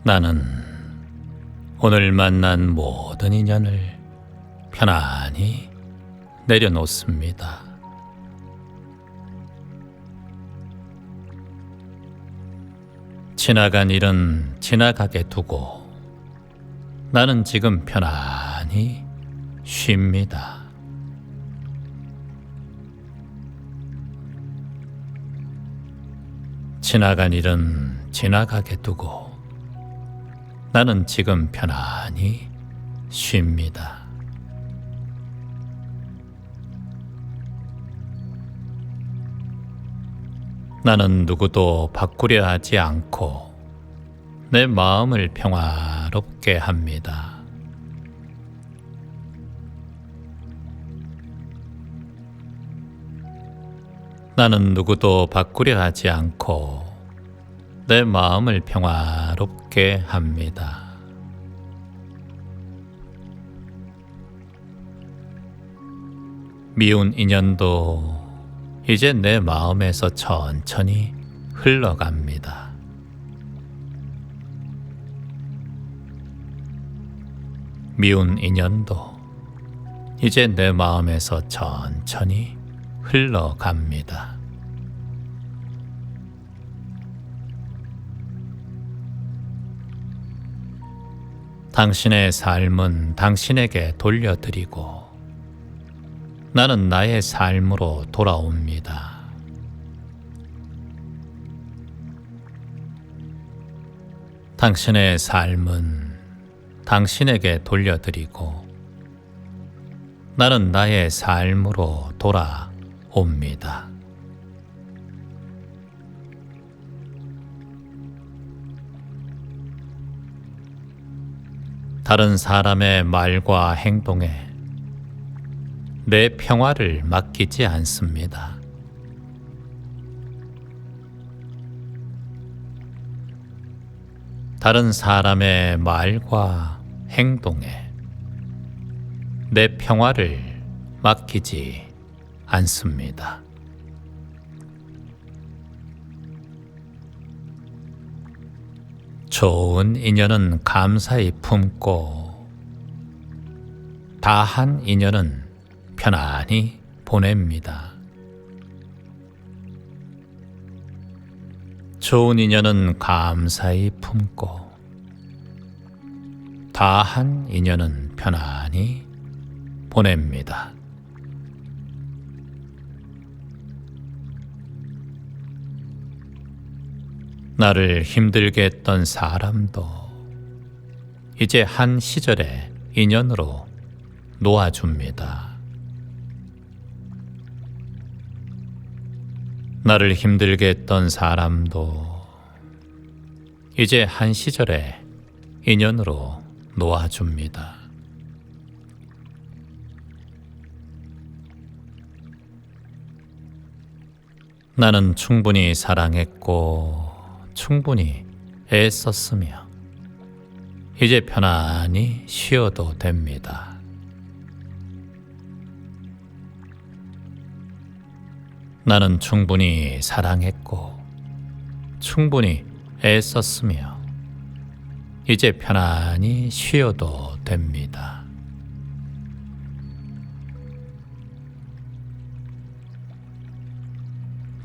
나는 오늘 만난 모든 인연을 편안히 내려놓습니다. 지나간 일은 지나가게 두고 나는 지금 편안히 쉽니다. 지나간 일은 지나가게 두고 나는 지금 편안히 쉽니다. 나는 누구도 바꾸려 하지 않고 내 마음을 평화롭게 합니다. 나는 누구도 바꾸려 하지 않고 내 마음을 평화롭게 합니다. 미운 인연도 이제 내 마음에서 천천히 흘러갑니다. 미운 인연도 이제 내 마음에서 천천히 흘러갑니다. 당신의 삶은 당신에게 돌려드리고 나는 나의 삶으로 돌아옵니다. 당신의 삶은 당신에게 돌려드리고 나는 나의 삶으로 돌아옵니다. 다른 사람의 말과 행동에 내 평화를 맡기지 않습니다. 다른 사람의 말과 행동에 내 평화를 맡기지 않습니다. 좋은 인연은 감사히 품고 다한 인연은 편안히 보냅니다. 좋은 인연은 감사히 품고 다한 인연은 편안히 보냅니다. 나를 힘들게 했던 사람도 이제 한 시절의 인연으로 놓아줍니다. 나를 힘들게 했던 사람도 이제 한 시절의 인연으로 놓아줍니다. 나는 충분히 사랑했고 충분히 애썼으며 이제 편안히 쉬어도 됩니다. 나는 충분히 사랑했고 충분히 애썼으며 이제 편안히 쉬어도 됩니다.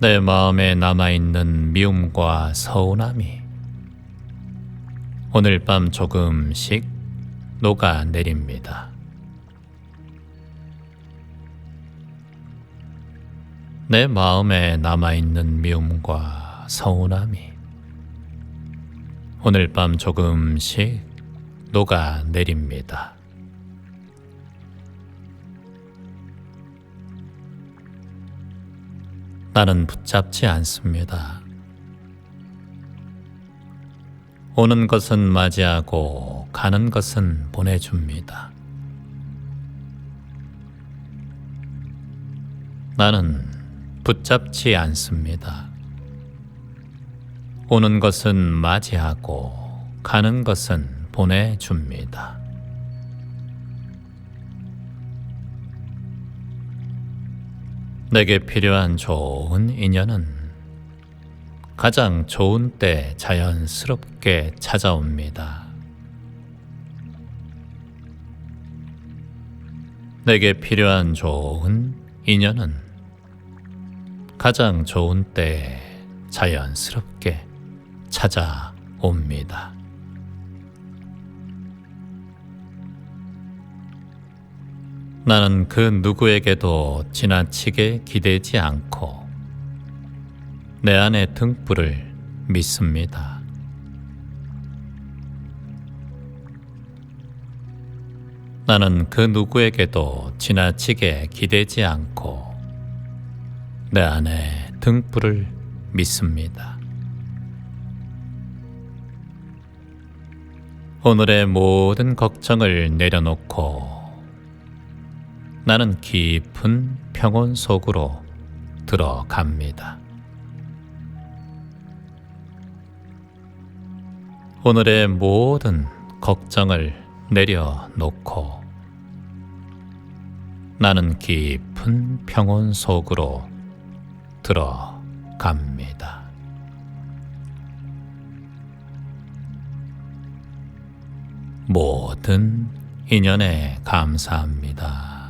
내 마음에 남아있는 미움과 서운함이 오늘 밤 조금씩 녹아내립니다. 내 마음에 남아있는 미움과 서운함이 오늘 밤 조금씩 녹아내립니다. 나는 붙잡지 않습니다. 오는 것은 맞이하고 가는 것은 보내줍니다. 나는 붙잡지 않습니다. 오는 것은 맞이하고 가는 것은 보내줍니다. 내게 필요한 좋은 인연은 가장 좋은 때 자연스럽게 찾아옵니다. 내게 필요한 좋은 인연은 가장 좋은 때 자연스럽게 찾아옵니다. 나는 그 누구에게도 지나치게 기대지 않고 내 안의 등불을 믿습니다. 나는 그 누구에게도 지나치게 기대지 않고 내 안의 등불을 믿습니다. 오늘의 모든 걱정을 내려놓고 나는 깊은 평온 속으로 들어갑니다. 오늘의 모든 걱정을 내려놓고 나는 깊은 평온 속으로 들어갑니다. 모든 인연에 감사합니다.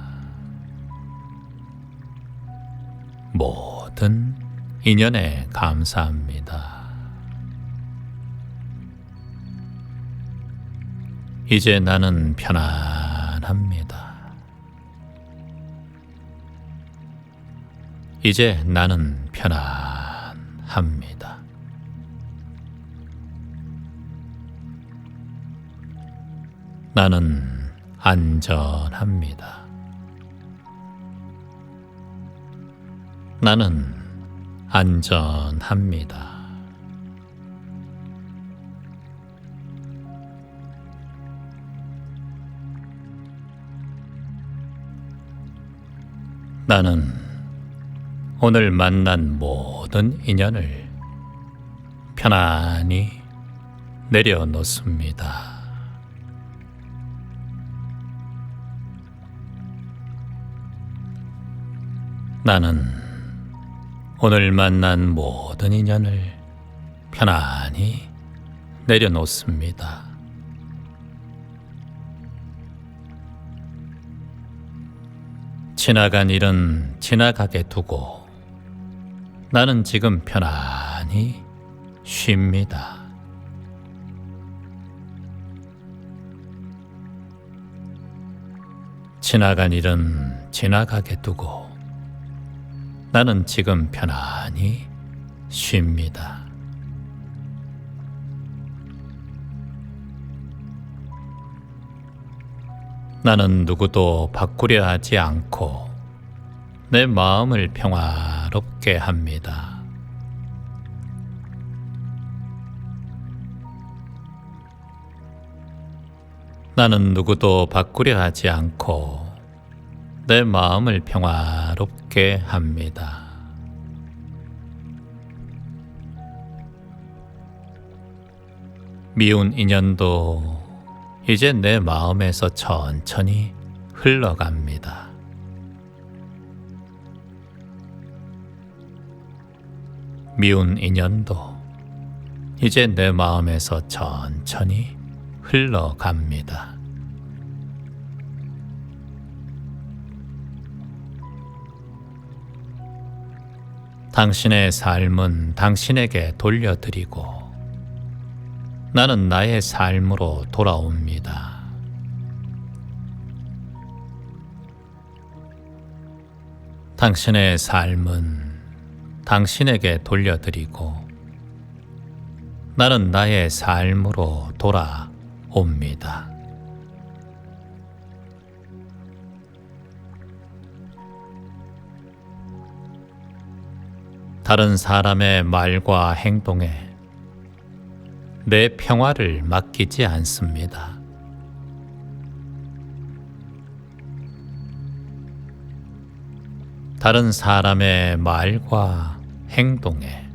모든 인연에 감사합니다. 이제 나는 편안합니다. 이제 나는 편안합니다. 나는 안전합니다. 나는 안전합니다. 나는 오늘 만난 모든 인연을 편안히 내려놓습니다. 나는 오늘 만난 모든 인연을 편안히 내려놓습니다. 지나간 일은 지나가게 두고 나는 지금 편안히 쉽니다. 지나간 일은 지나가게 두고 나는 지금 편안히 쉽니다. 나는 누구도 바꾸려 하지 않고 내 마음을 평화롭게 합니다. 나는 누구도 바꾸려 하지 않고 내 마음을 평화롭게 합니다. 미운 인연도 이제 내 마음에서 천천히 흘러갑니다. 미운 인연도 이제 내 마음에서 천천히 흘러갑니다. 당신의 삶은 당신에게 돌려드리고 나는 나의 삶으로 돌아옵니다. 당신의 삶은 당신에게 돌려드리고 나는 나의 삶으로 돌아옵니다. 다른 사람의 말과 행동에 내 평화를 맡기지 않습니다. 다른 사람의 말과 행동에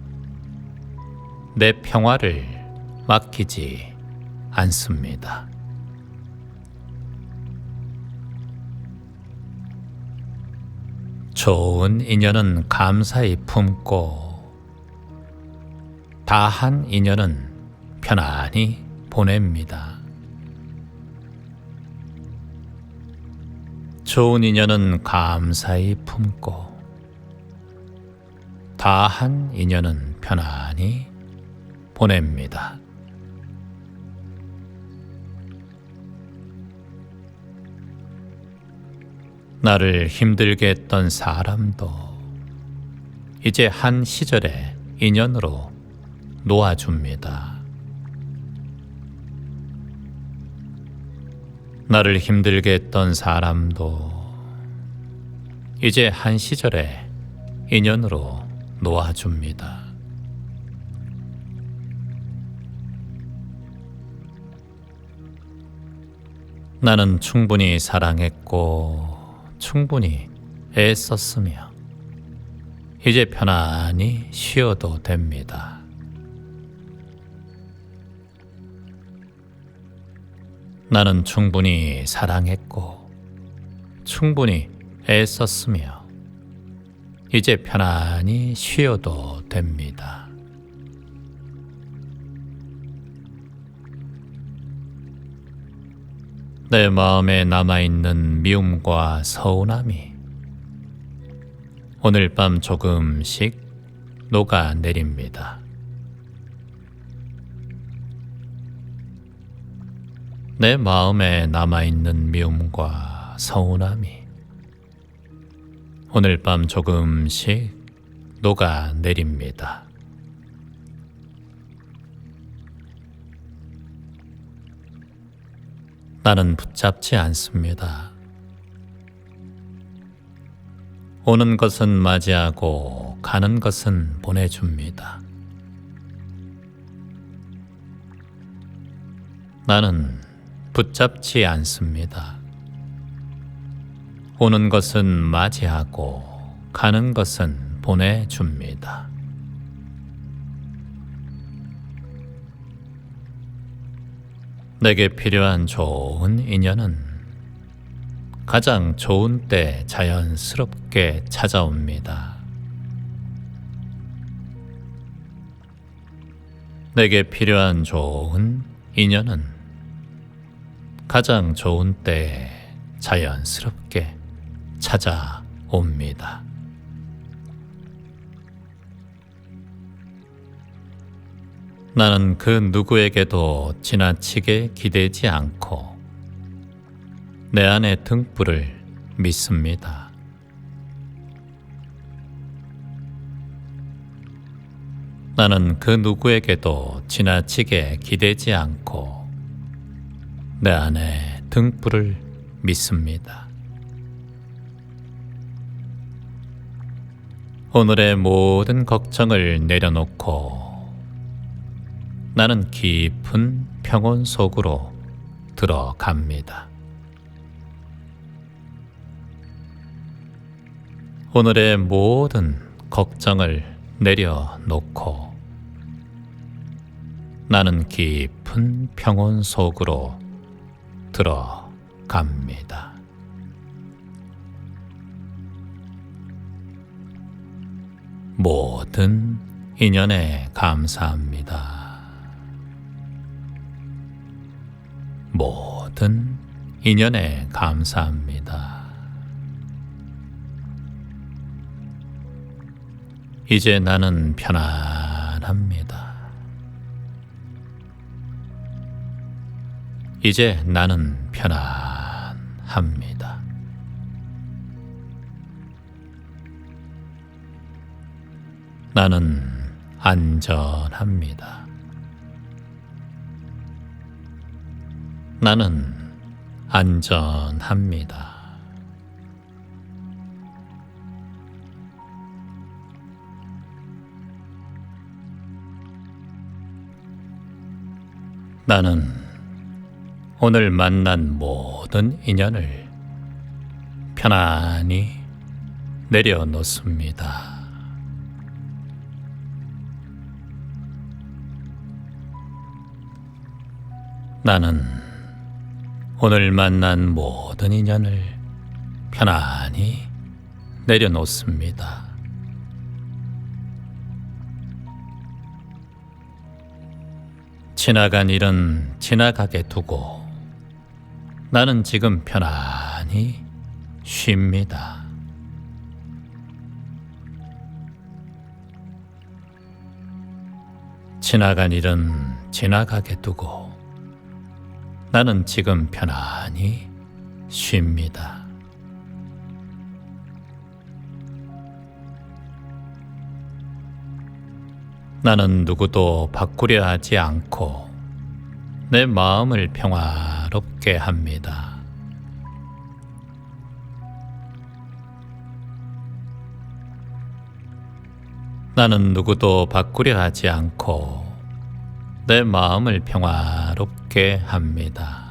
내 평화를 맡기지 않습니다. 좋은 인연은 감사히 품고 다한 인연은 편안히 보냅니다. 좋은 인연은 감사히 품고 다한 인연은 편안히 보냅니다. 나를 힘들게 했던 사람도 이제 한 시절의 인연으로 놓아줍니다. 나를 힘들게 했던 사람도 이제 한 시절의 인연으로 놓아줍니다. 나는 충분히 사랑했고 충분히 애썼으며 이제 편안히 쉬어도 됩니다. 나는 충분히 사랑했고 충분히 애썼으며 이제 편안히 쉬어도 됩니다. 내 마음에 남아있는 미움과 서운함이 오늘 밤 조금씩 녹아내립니다. 내 마음에 남아있는 미움과 서운함이 오늘 밤 조금씩 녹아내립니다. 나는 붙잡지 않습니다. 오는 것은 맞이하고 가는 것은 보내줍니다. 나는 붙잡지 않습니다. 오는 것은 맞이하고 가는 것은 보내줍니다. 내게 필요한 좋은 인연은 가장 좋은 때 자연스럽게 찾아옵니다. 내게 필요한 좋은 인연은 가장 좋은 때 자연스럽게 찾아옵니다. 나는 그 누구에게도 지나치게 기대지 않고 내 안의 등불을 믿습니다. 나는 그 누구에게도 지나치게 기대지 않고 내 안의 등불을 믿습니다. 오늘의 모든 걱정을 내려놓고 나는 깊은 평온 속으로 들어갑니다. 오늘의 모든 걱정을 내려놓고 나는 깊은 평온 속으로 들어갑니다. 모든 인연에 감사합니다. 모든 인연에 감사합니다. 이제 나는 편안합니다. 이제 나는 편안합니다. 나는 안전합니다. 나는 안전합니다. 나는 오늘 만난 모든 인연을 편안히 내려놓습니다. 나는 오늘 만난 모든 인연을 편안히 내려놓습니다. 지나간 일은 지나가게 두고 나는 지금 편안히 쉽니다. 지나간 일은 지나가게 두고 나는 지금 편안히 쉽니다. 나는 누구도 바꾸려 하지 않고 내 마음을 평화롭게 합니다. 나는 누구도 바꾸려 하지 않고 내 마음을 평화롭게 합니다.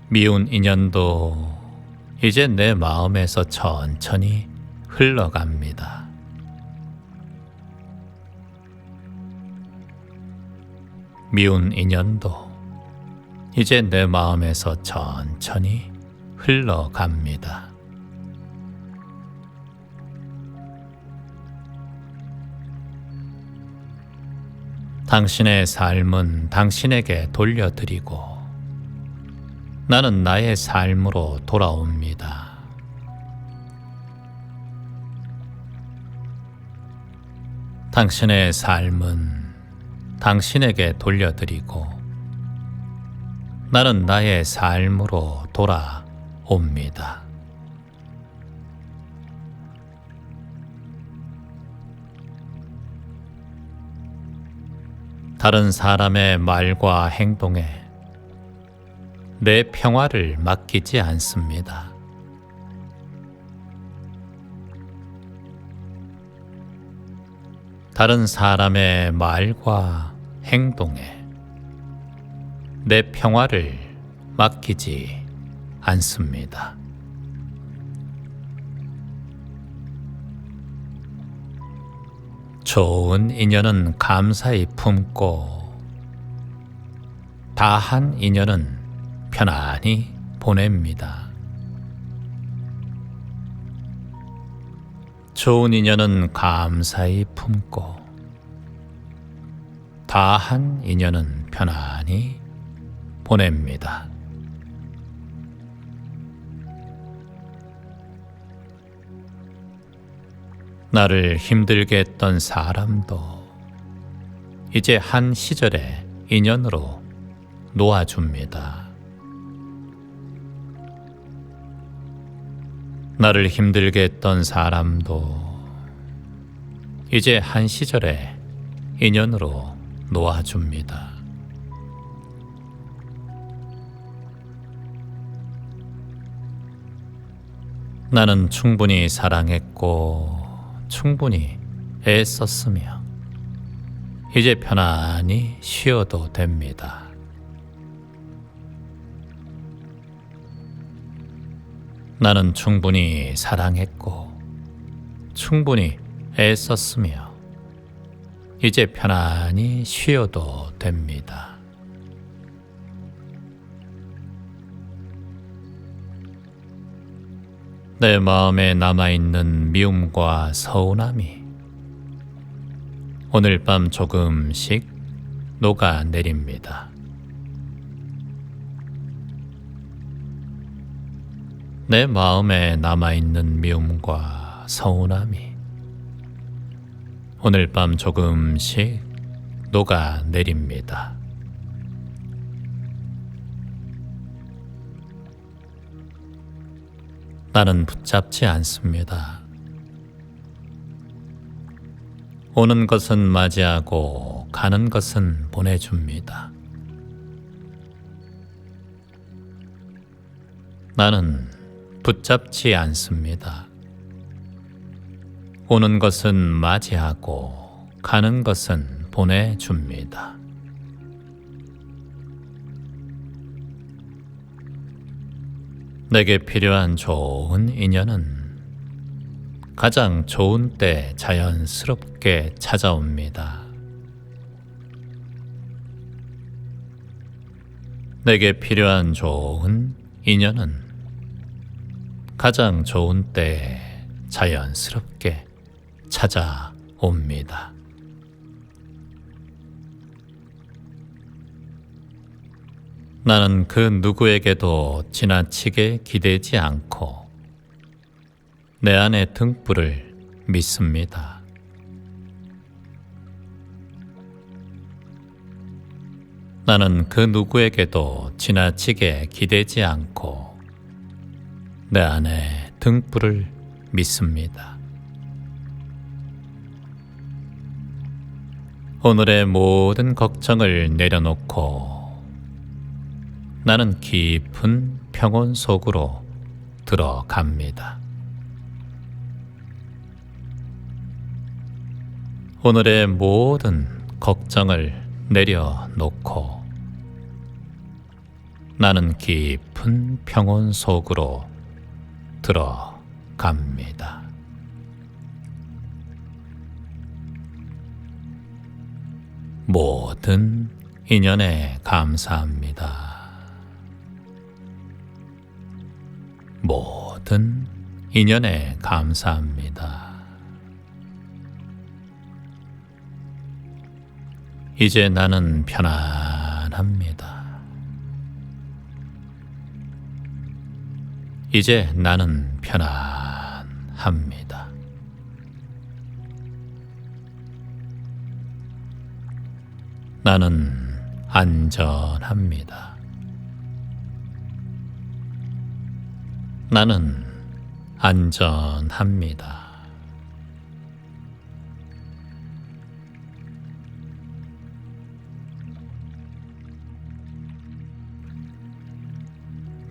미운 인연도 이제 내 마음에서 천천히 흘러갑니다. 미운 인연도 이제 내 마음에서 천천히 흘러갑니다. 당신의 삶은 당신에게 돌려드리고 나는 나의 삶으로 돌아옵니다. 당신의 삶은 당신에게 돌려드리고 나는 나의 삶으로 돌아옵니다. 다른 사람의 말과 행동에 내 평화를 맡기지 않습니다. 다른 사람의 말과 행동에 내 평화를 맡기지 않습니다. 좋은 인연은 감사히 품고 다한 인연은 편안히 보냅니다. 좋은 인연은 감사히 품고 다한 인연은 편안히 보냅니다. 나를 힘들게 했던 사람도 이제 한 시절의 인연으로 놓아줍니다. 나를 힘들게 했던 사람도 이제 한 시절의 인연으로 놓아줍니다. 나는 충분히 사랑했고 충분히 애썼으며 이제 편안히 쉬어도 됩니다. 나는 충분히 사랑했고 충분히 애썼으며 이제 편안히 쉬어도 됩니다. 내 마음에 남아있는 미움과 서운함이 오늘 밤 조금씩 녹아내립니다. 내 마음에 남아있는 미움과 서운함이 오늘 밤 조금씩 녹아내립니다. 나는 붙잡지 않습니다. 오는 것은 맞이하고 가는 것은 보내줍니다. 나는 붙잡지 않습니다. 오는 것은 맞이하고 가는 것은 보내줍니다. 내게 필요한 좋은 인연은 가장 좋은 때 자연스럽게 찾아옵니다. 내게 필요한 좋은 인연은 가장 좋은 때 자연스럽게 찾아옵니다. 나는 그 누구에게도 지나치게 기대지 않고 내 안의 등불을 믿습니다. 나는 그 누구에게도 지나치게 기대지 않고 내 안의 등불을 믿습니다. 오늘의 모든 걱정을 내려놓고 나는 깊은 평온 속으로 들어갑니다. 오늘의 모든 걱정을 내려놓고 나는 깊은 평온 속으로 들어갑니다. 모든 인연에 감사합니다. 모든 인연에 감사합니다. 이제 나는 편안합니다. 이제 나는 편안합니다. 나는 안전합니다. 나는 안전합니다.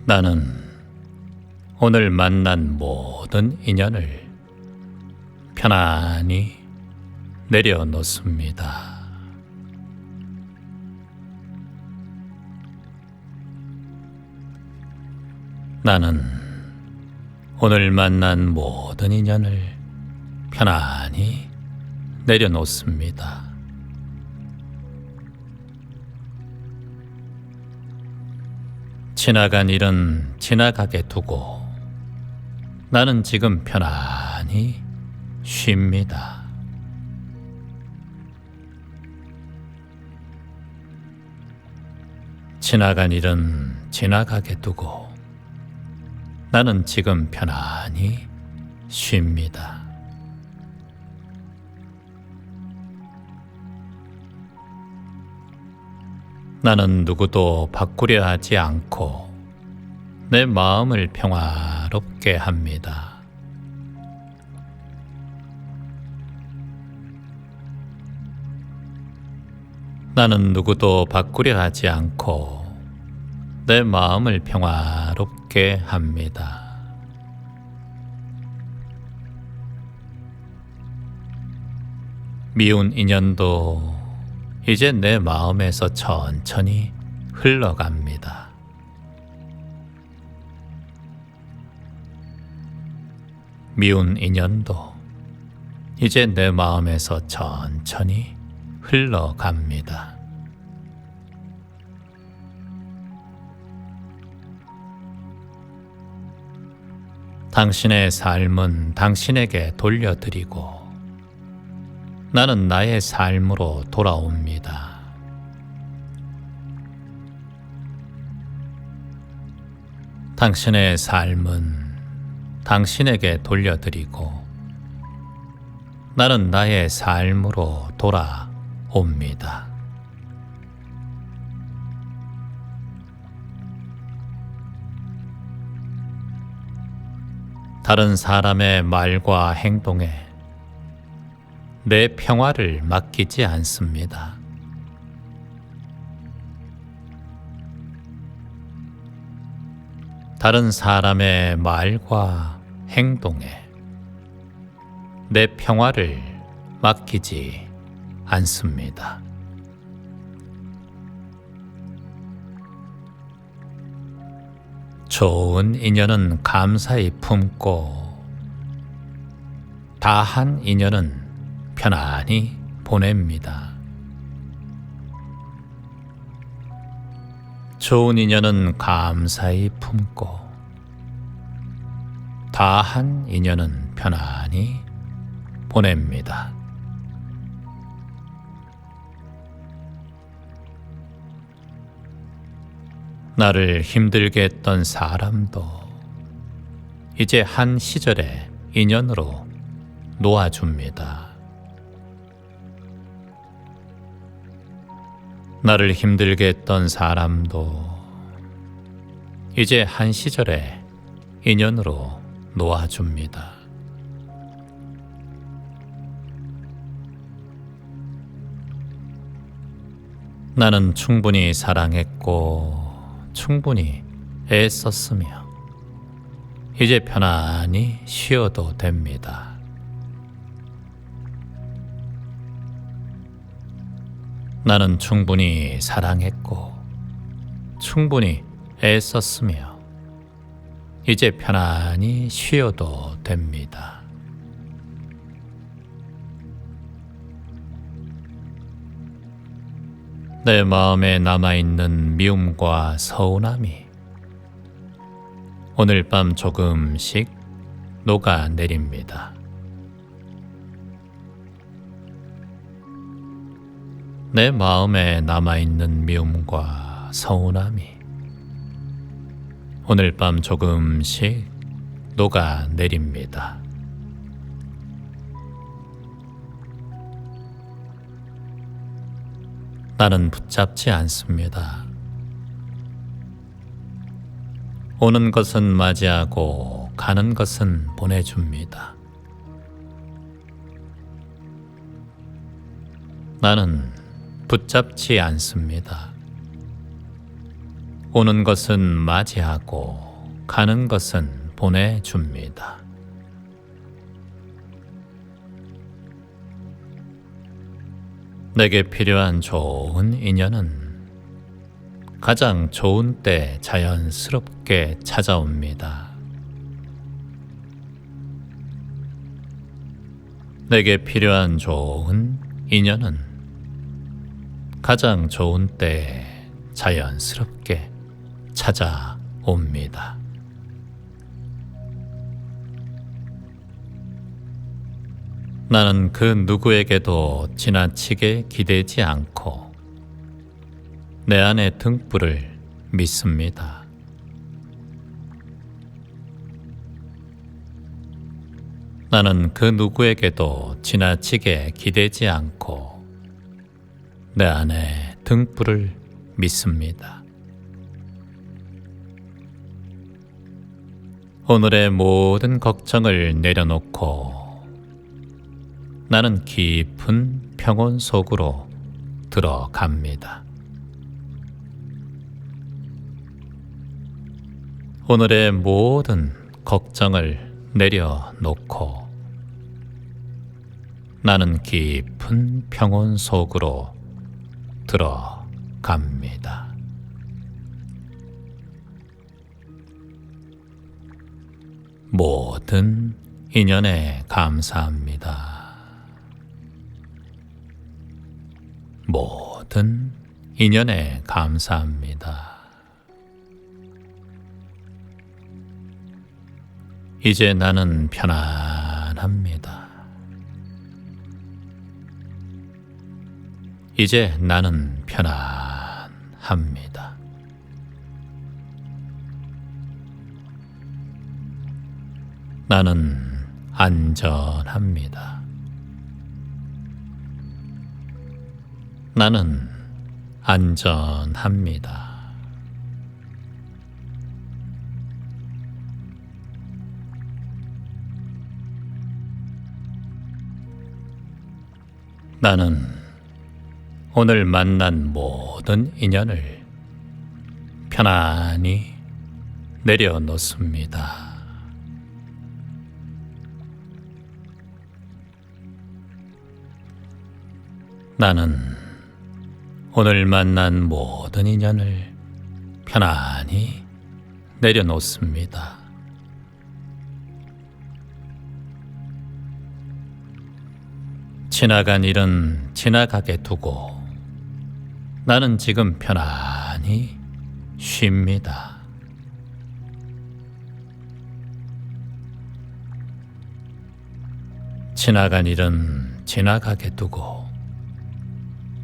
나는 오늘 만난 모든 인연을 편안히 내려놓습니다. 나는 오늘 만난 모든 인연을 편안히 내려놓습니다. 지나간 일은 지나가게 두고 나는 지금 편안히 쉽니다. 지나간 일은 지나가게 두고 나는 지금 편안히 쉽니다. 나는 누구도 바꾸려 하지 않고 내 마음을 평화롭게 합니다. 나는 누구도 바꾸려 하지 않고 내 마음을 평화롭게 합니다. 미운 인연도 이제 내 마음에서 천천히 흘러갑니다. 미운 인연도 이제 내 마음에서 천천히 흘러갑니다. 당신의 삶은 당신에게 돌려드리고 나는 나의 삶으로 돌아옵니다. 당신의 삶은 당신에게 돌려드리고 나는 나의 삶으로 돌아옵니다. 다른 사람의 말과 행동에 내 평화를 맡기지 않습니다. 다른 사람의 말과 행동에 내 평화를 맡기지 않습니다. 좋은 인연은 감사히 품고 다한 인연은 편안히 보냅니다. 좋은 인연은 감사히 품고 다한 인연은 편안히 보냅니다. 나를 힘들게 했던 사람도 이제 한 시절의 인연으로 놓아줍니다. 나를 힘들게 했던 사람도 이제 한 시절의 인연으로 놓아줍니다. 나는 충분히 사랑했고 충분히 애썼으며 이제 편안히 쉬어도 됩니다. 나는 충분히 사랑했고 충분히 애썼으며 이제 편안히 쉬어도 됩니다. 내 마음에 남아있는 미움과 서운함이 오늘 밤 조금씩 녹아내립니다. 내 마음에 남아있는 미움과 서운함이 오늘 밤 조금씩 녹아내립니다. 나는 붙잡지 않습니다. 오는 것은 맞이하고 가는 것은 보내줍니다. 나는 붙잡지 않습니다. 오는 것은 맞이하고 가는 것은 보내줍니다. 내게 필요한 좋은 인연은 가장 좋은 때 자연스럽게 찾아옵니다. 내게 필요한 좋은 인연은 가장 좋은 때 자연스럽게 찾아옵니다. 나는 그 누구에게도 지나치게 기대지 않고 내 안의 등불을 믿습니다. 나는 그 누구에게도 지나치게 기대지 않고 내 안의 등불을 믿습니다. 오늘의 모든 걱정을 내려놓고 나는 깊은 평온 속으로 들어갑니다. 오늘의 모든 걱정을 내려놓고 나는 깊은 평온 속으로 들어갑니다. 모든 인연에 감사합니다. 모든 인연에 감사합니다. 이제 나는 편안합니다. 이제 나는 편안합니다. 나는 안전합니다. 나는 안전합니다. 나는 오늘 만난 모든 인연을 편안히 내려놓습니다. 나는 오늘 만난 모든 인연을 편안히 내려놓습니다. 지나간 일은 지나가게 두고 나는 지금 편안히 쉽니다. 지나간 일은 지나가게 두고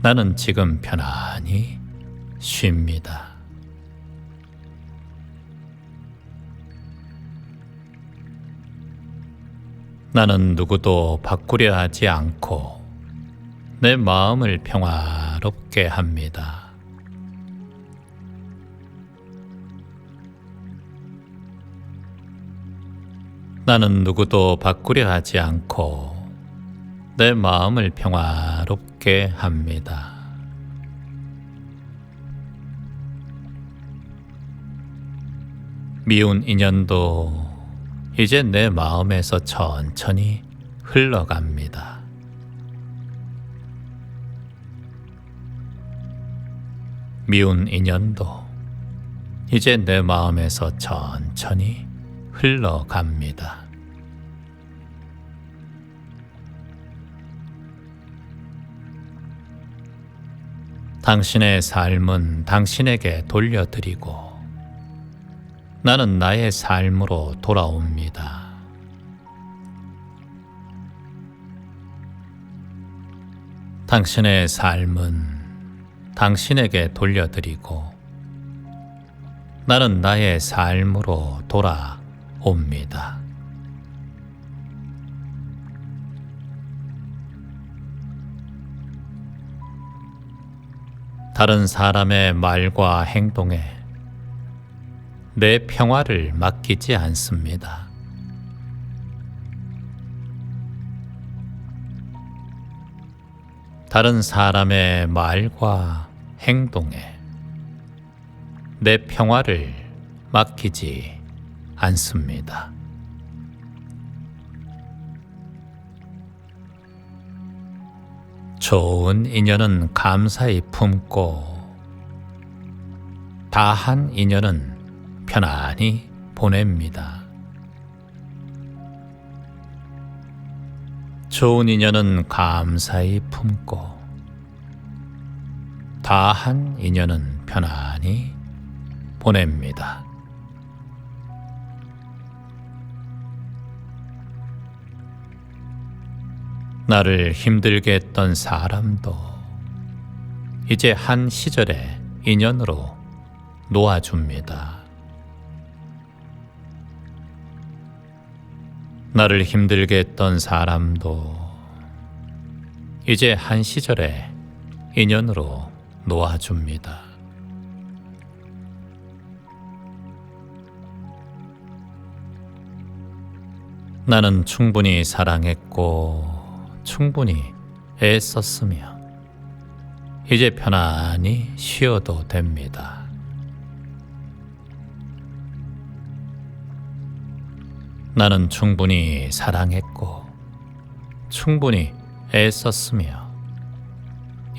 나는 지금 편안히 쉽니다. 나는 누구도 바꾸려 하지 않고 내 마음을 평화롭게 합니다. 나는 누구도 바꾸려 하지 않고 내 마음을 평화롭게 합니다. 미운 인연도 이제 내 마음에서 천천히 흘러갑니다. 미운 인연도 이제 내 마음에서 천천히 흘러갑니다. 당신의 삶은 당신에게 돌려드리고 나는 나의 삶으로 돌아옵니다. 당신의 삶은 당신에게 돌려드리고 나는 나의 삶으로 돌아옵니다. 다른 사람의 말과 행동에 내 평화를 맡기지 않습니다. 다른 사람의 말과 행동에 내 평화를 맡기지 않습니다. 좋은 인연은 감사히 품고 다한 인연은 편안히 보냅니다. 좋은 인연은 감사히 품고 다한 인연은 편안히 보냅니다. 나를 힘들게 했던 사람도 이제 한 시절의 인연으로 놓아줍니다. 나를 힘들게 했던 사람도 이제 한 시절의 인연으로 놓아줍니다. 나는 충분히 사랑했고 충분히 애썼으며 이제 편안히 쉬어도 됩니다. 나는 충분히 사랑했고 충분히 애썼으며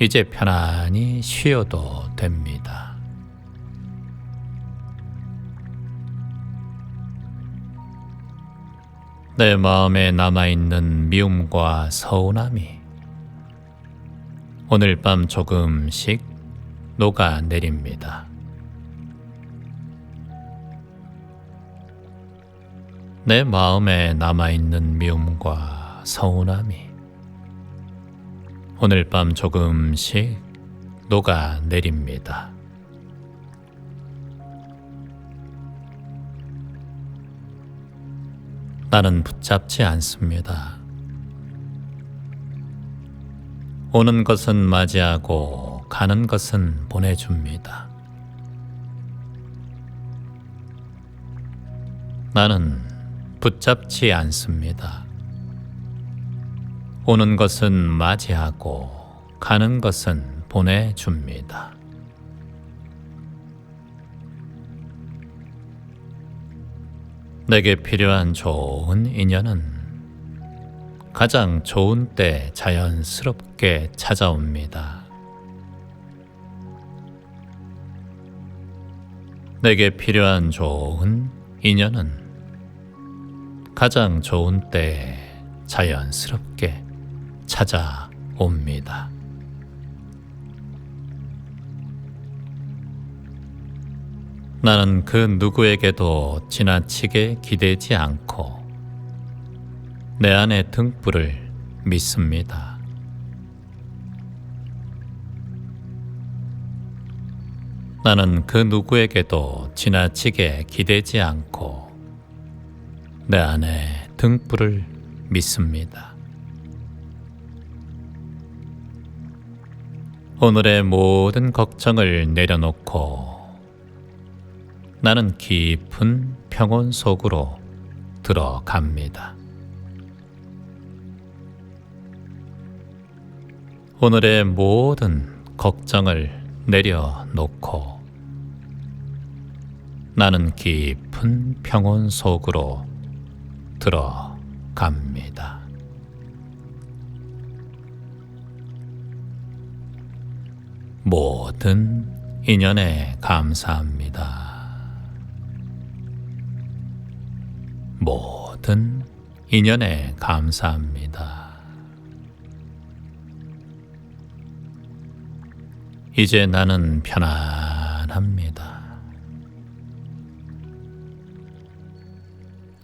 이제 편안히 쉬어도 됩니다. 내 마음에 남아있는 미움과 서운함이 오늘 밤 조금씩 녹아내립니다. 내 마음에 남아있는 미움과 서운함이 오늘 밤 조금씩 녹아내립니다. 나는 붙잡지 않습니다. 오는 것은 맞이하고 가는 것은 보내줍니다. 나는 붙잡지 않습니다. 오는 것은 맞이하고 가는 것은 보내줍니다. 내게 필요한 좋은 인연은 가장 좋은 때 자연스럽게 찾아옵니다. 내게 필요한 좋은 인연은 가장 좋은 때 자연스럽게 찾아옵니다. 나는 그 누구에게도 지나치게 기대지 않고 내 안의 등불을 믿습니다. 나는 그 누구에게도 지나치게 기대지 않고 내 안의 등불을 믿습니다. 오늘의 모든 걱정을 내려놓고 나는 깊은 평온 속으로 들어갑니다. 오늘의 모든 걱정을 내려놓고 나는 깊은 평온 속으로 들어갑니다. 모든 인연에 감사합니다. 모든 인연에 감사합니다. 이제 나는 편안합니다.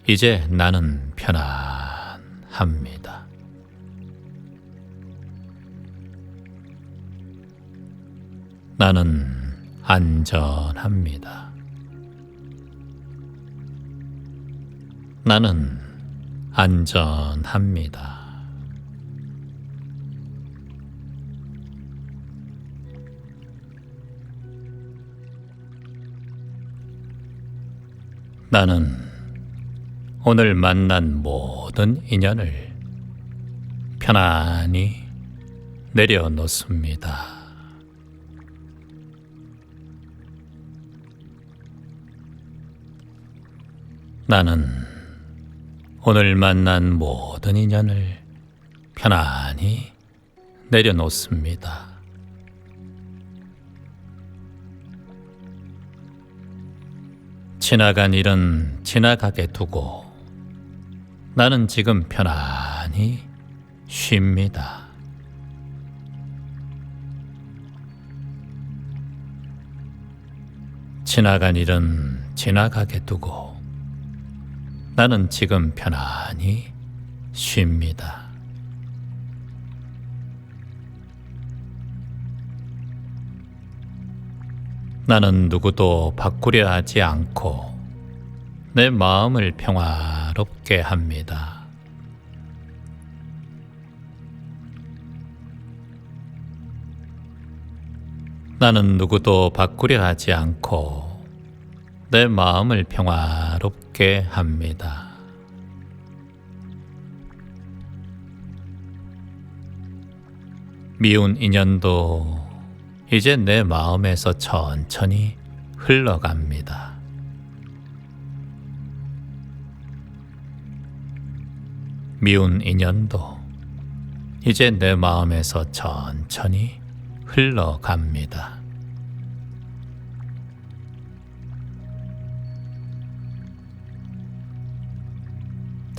이제 나는 편안합니다. 나는 안전합니다. 나는 안전합니다. 나는 오늘 만난 모든 인연을 편안히 내려놓습니다. 나는 오늘 만난 모든 인연을 편안히 내려놓습니다. 지나간 일은 지나가게 두고 나는 지금 편안히 쉽니다. 지나간 일은 지나가게 두고 나는 지금 편안히 쉽니다. 나는 누구도 바꾸려 하지 않고 내 마음을 평화롭게 합니다. 나는 누구도 바꾸려 하지 않고 내 마음을 평화롭게 합니다. 미운 인연도 이제 내 마음에서 천천히 흘러갑니다. 미운 인연도 이제 내 마음에서 천천히 흘러갑니다.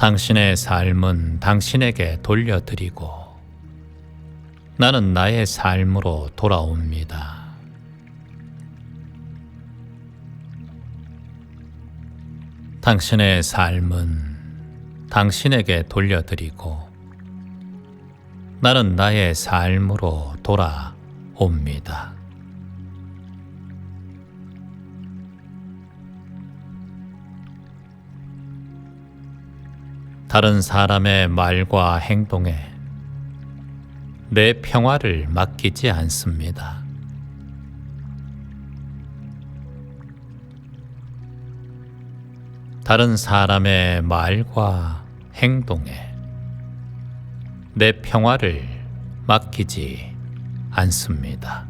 당신의 삶은 당신에게 돌려드리고 나는 나의 삶으로 돌아옵니다. 당신의 삶은 당신에게 돌려드리고 나는 나의 삶으로 돌아옵니다. 다른 사람의 말과 행동에 내 평화를 맡기지 않습니다. 다른 사람의 말과 행동에 내 평화를 맡기지 않습니다.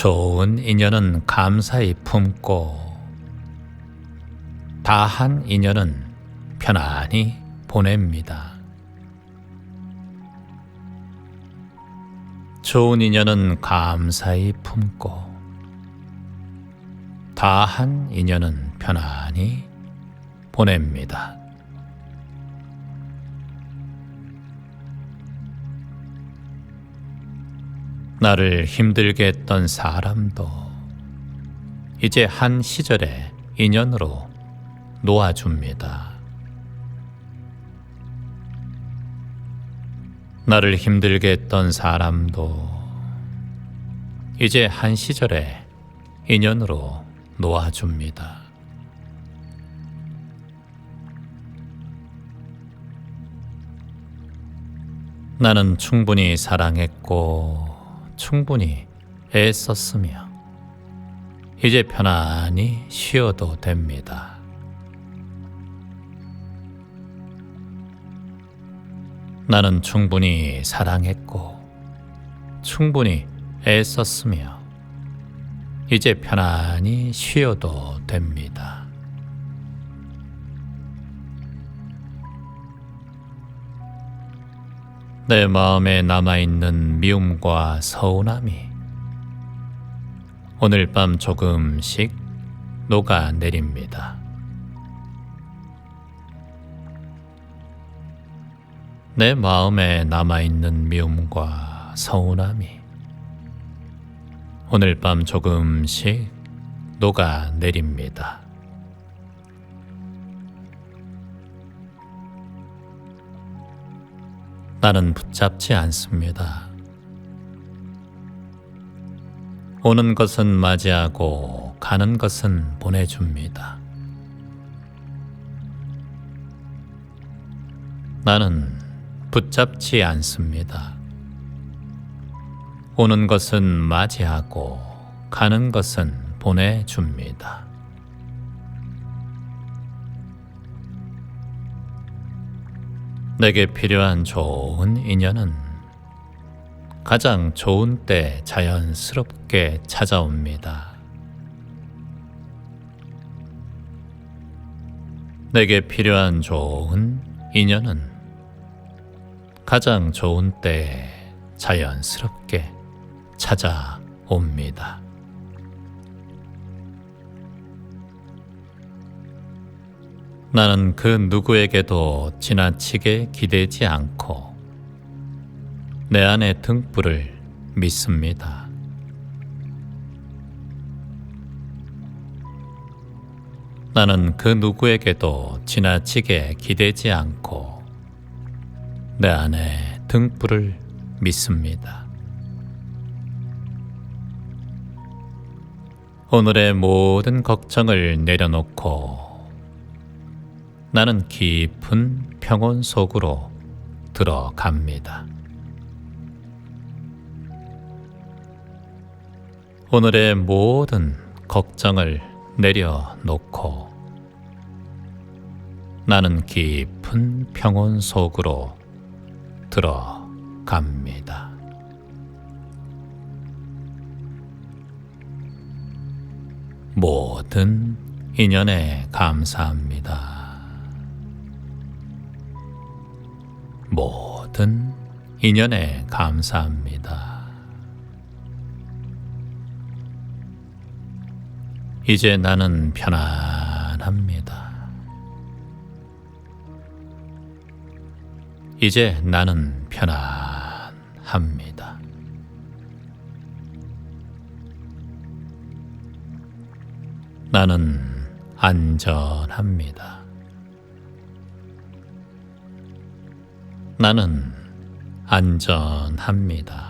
좋은 인연은 감사히 품고 다한 인연은 편안히 보냅니다. 좋은 인연은 감사히 품고 다한 인연은 편안히 보냅니다. 나를 힘들게 했던 사람도 이제 한 시절의 인연으로 놓아줍니다. 나를 힘들게 했던 사람도 이제 한 시절의 인연으로 놓아줍니다. 나는 충분히 사랑했고 충분히 애썼으며 이제 편안히 쉬어도 됩니다. 나는 충분히 사랑했고 충분히 애썼으며 이제 편안히 쉬어도 됩니다. 내 마음에 남아있는 미움과 서운함이 오늘 밤 조금씩 녹아내립니다. 내 마음에 남아있는 미움과 서운함이 오늘 밤 조금씩 녹아내립니다. 나는 붙잡지 않습니다. 오는 것은 맞이하고 가는 것은 보내줍니다. 나는 붙잡지 않습니다. 오는 것은 맞이하고 가는 것은 보내줍니다. 내게 필요한 좋은 인연은 가장 좋은 때 자연스럽게 찾아옵니다. 내게 필요한 좋은 인연은 가장 좋은 때 자연스럽게 찾아옵니다. 나는 그 누구에게도 지나치게 기대지 않고 내 안의 등불을 믿습니다. 나는 그 누구에게도 지나치게 기대지 않고 내 안의 등불을 믿습니다. 오늘의 모든 걱정을 내려놓고 나는 깊은 평온 속으로 들어갑니다. 오늘의 모든 걱정을 내려놓고 나는 깊은 평온 속으로 들어갑니다. 모든 인연에 감사합니다. 모든 인연에 감사합니다. 이제 나는 편안합니다. 이제 나는 편안합니다. 나는 안전합니다. 나는 안전합니다.